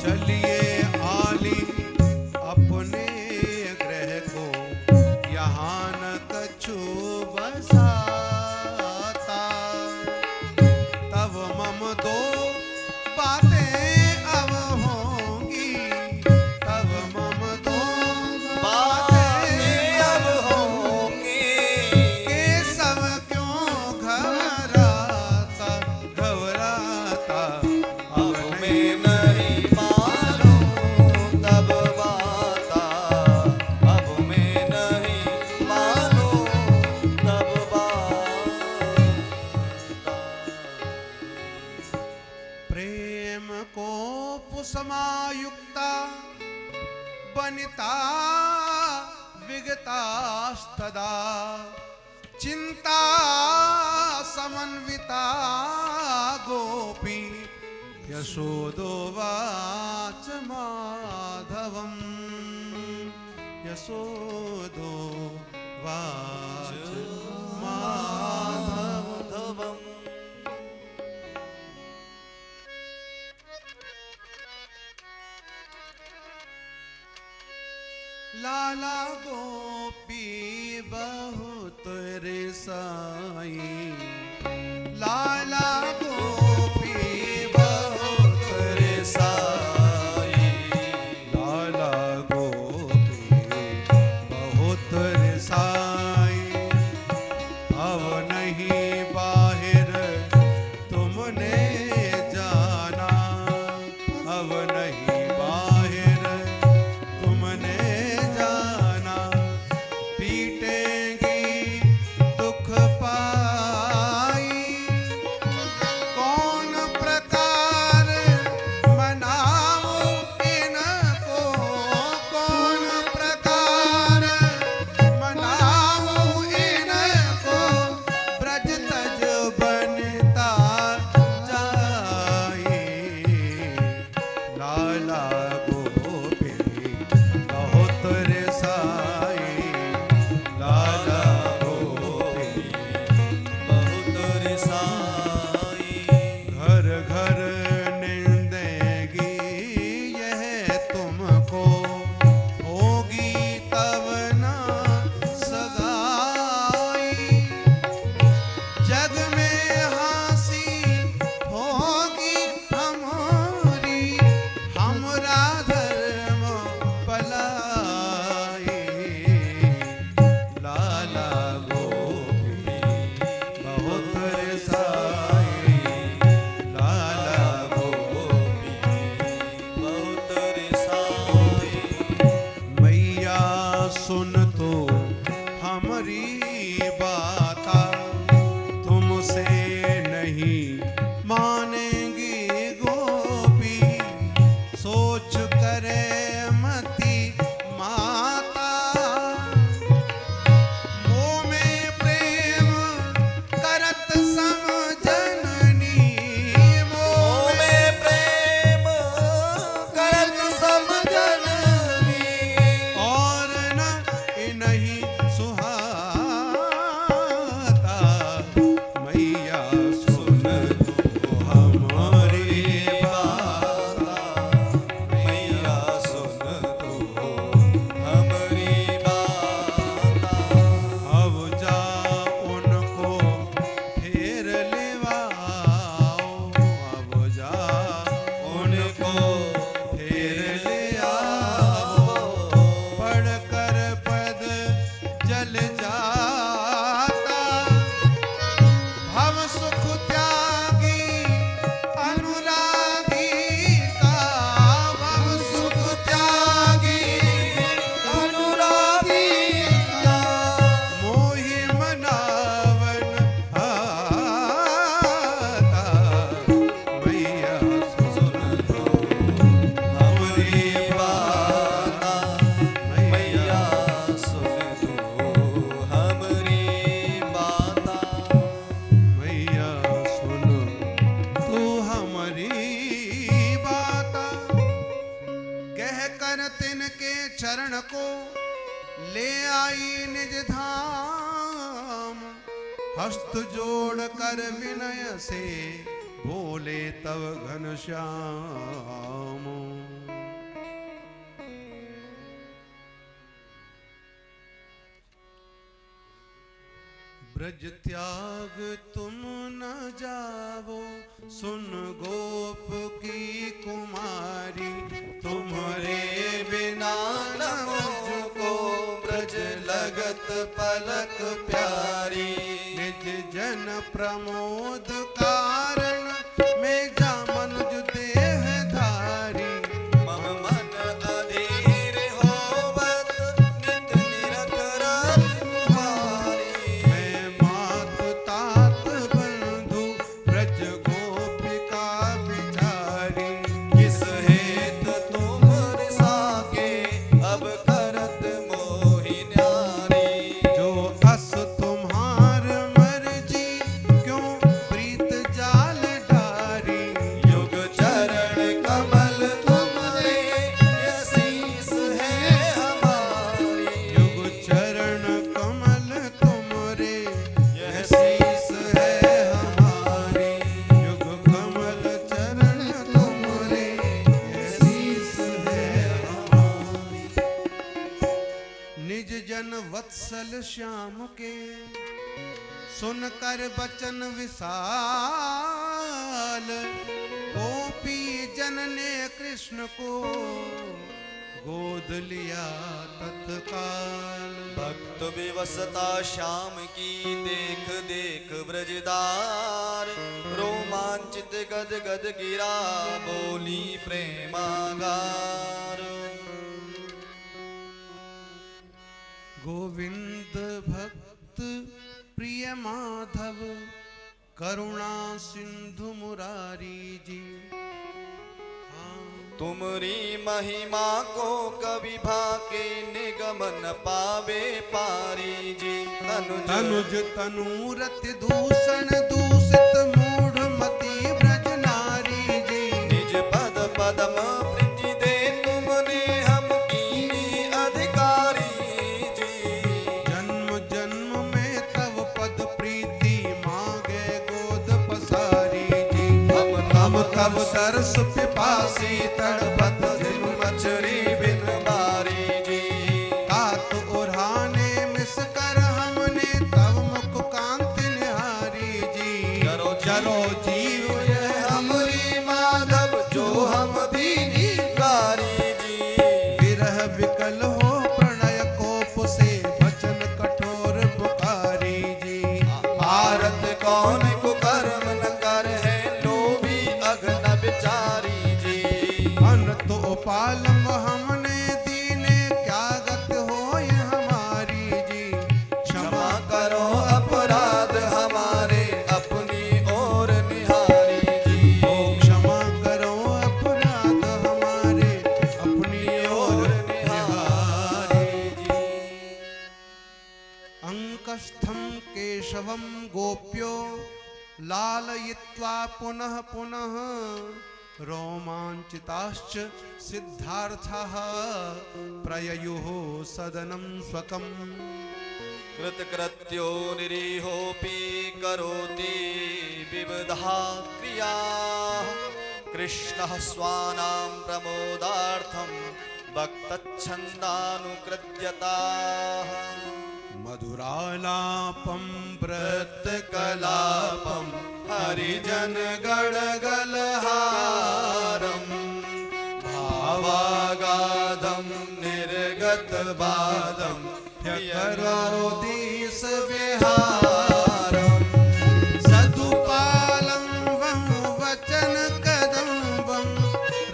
चलिए आली अपने ग्रह को, यहाँ न कछु बसाता। तब मम दो बातें अब होंगी, तब मम दो बातें अब होंगी। के सब क्यों घबराता घबराता। अब मैं नहीं मानो तब बाता, अब मैं नहीं मानो तब बाता। प्रेम को पुसमायुक्ता बनिता विगतास्तदा, चिंता समन्विता गोपी यशोदोवाच माधवम्, यशोदोवाच माधवम्। लाला गोपी बहुत रिसाई, लाला गोपी बहुत रिसाई, लाला गोपी बहुत रिसाई। अब नहीं बाहर तुमने जाना, अब नहीं बाहर तुमने जाना। पीटेंगी दुख पाई, कौन प्रकार मनाऊं इनको, कौन प्रकार मनाऊं इनको। ब्रज तज बनता जाए, लाला गोपी बहुत रिसाई, लाला गोपी बहुत रिसाई। घर घर निंदेगी यह तुमको, होगी तब ना सगाई। जग में हंसी होगी हमारी, हमरा धर्म पलाई। लाला गोपी बहुत रिसाई, लाला गोपी बहुत रिसाई। मैया सुन तो हमारी बाता, तुमसे नहीं मानेंगी गोपी। सोच करे मती माता, मोह में प्रेम करत समझननी, मोह मोह में प्रेम करत सब जननी। और न तिनके चरण को ले आई निज धाम। हस्त जोड़ कर विनय से बोले तव घनश्याम। ब्रज त्याग तुम न जावो, सुन गोप की कुमारी। तुम्हारे बिना न मुझको ब्रज लगत पलक प्यारी। निज जन प्रमोद कारण में जा मनुज देह धारी। मम मन अधीर होवत नित निरखरत तुम्हारी। मैं मात तात बंधु ब्रज गोपिका बिचारी। किस हेत तुम रिसाके अब करत मोहि न्यारी। जो अस तुम्हार मर्जी क्यों प्रीत जाल डारी। युग चरण कमल तुम्हारे यह शीस है हमारी। युग चरण कमल तुमरे यह शीस है हमारी। युग कमल चरण तुमरे यह शीस है हमारी। निज जन वत्सल श्याम के सुनकर बचन विशाल। गोपी जन ने कृष्ण को गोद लिया तत्काल। भक्त विवसता श्याम की देख देख ब्रजदार। रोमांचित गद गद गिरा बोली प्रेमागार। गोविंद भक्त प्रिय माधव करुणा सिंधु मुरारी जी। तुमरी महिमा को कवि भाके निगम न पावे पारी जी। तनुज तनूरत दूषण दूषित मूढ़ मति ब्रज नारी जी। निज पद पदम प्रीति दे तुमने हम कीनी अधिकारी जी। जन्म जन्म में तव पद प्रीति मांगे गोद पसारी जी। हम तब दर्श पिपासी तड़पत झिम मछरी बिन बारी जी। तात ओढ़ाने मिस कर हमने तव मुख कांति निहारी जी। चलो जीव यह हमरी माधव जो हम दीनी कारी जी। विरह विकल हो प्रणय कोप से वचन कठोर पुकारी जी। भारत कौन कुकर्म न कर है लोभी अघन विचारी जी। अन तो पालम हमने दीने क्या गत हो ये हमारी जी। क्षमा करो अपराध हमारे अपनी ओर निहारी जी। ओ क्षमा करो अपराध हमारे अपनी ओर निहारी जी। अंकस्थं केशवं गोप्यो लालयित्वा पुनः पुनः रोमांचिताश्च सिद्धार्थः प्रययुः सदनं स्वकम्। कृतकृत्यो निरीहोऽपि करोति विविधा क्रियाः। कृष्णः स्वानां प्रमोदार्थं भक्तच्छन्दानुकृत्यताः। मधुरालापं व्रतकलापं हरिजन गणगलहारं। भावागाधं निर्गतबाधं करोति विहारं। सदुपालं वं वचन कदम्बं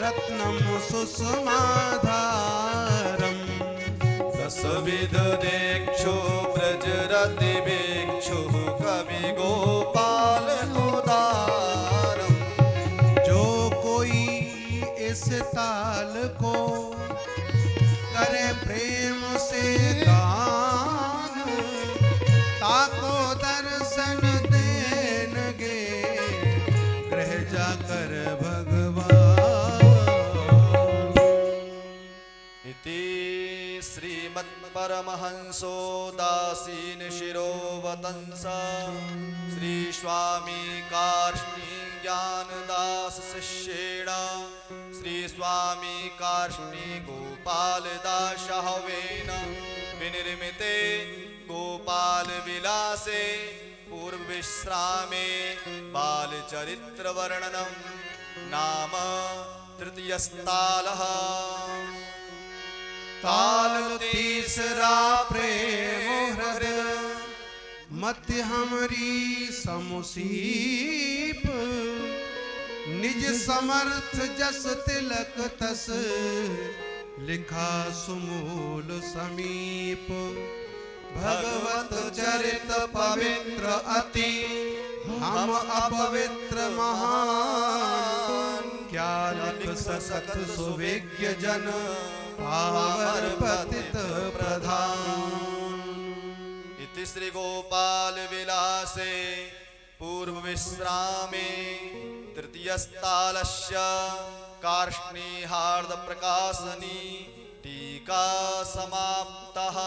रत्नं सुषमाधारम्। दशविध देक्षु ब्रजरति भिक्षु कवि गोपाल उदारम। जो कोई इस ताल को करे प्रेम से गान। ताको दर्शन देनगे ग्रह जाकर भगवान। परमहंसो दासीन शिरोवतंसा श्री स्वामी कार्ष्णी ज्ञानदास शिष्येण श्री स्वामी कार्ष्णी गोपाल दास हवेन विनिर्मिते गोपाल विलासे पूर्व विश्रामे बालचरित्र वर्णनम नाम तृतीयस्तालः। ताल तीसरा प्रेम हृदय मत हमरी समुसीप निज समर्थ जस तिलक तस लिखा सुमूल समीप भगवत चरित पवित्र अति हम अपवित्र महान क्या लिख सकत सुविज्ञ जन पावर पतित प्रधान। इति श्री गोपाल विलासे पूर्व विश्रामे तृतीयस्तालस्य कार्ष्णी हार्द प्रकाशनी टीका समाप्तः।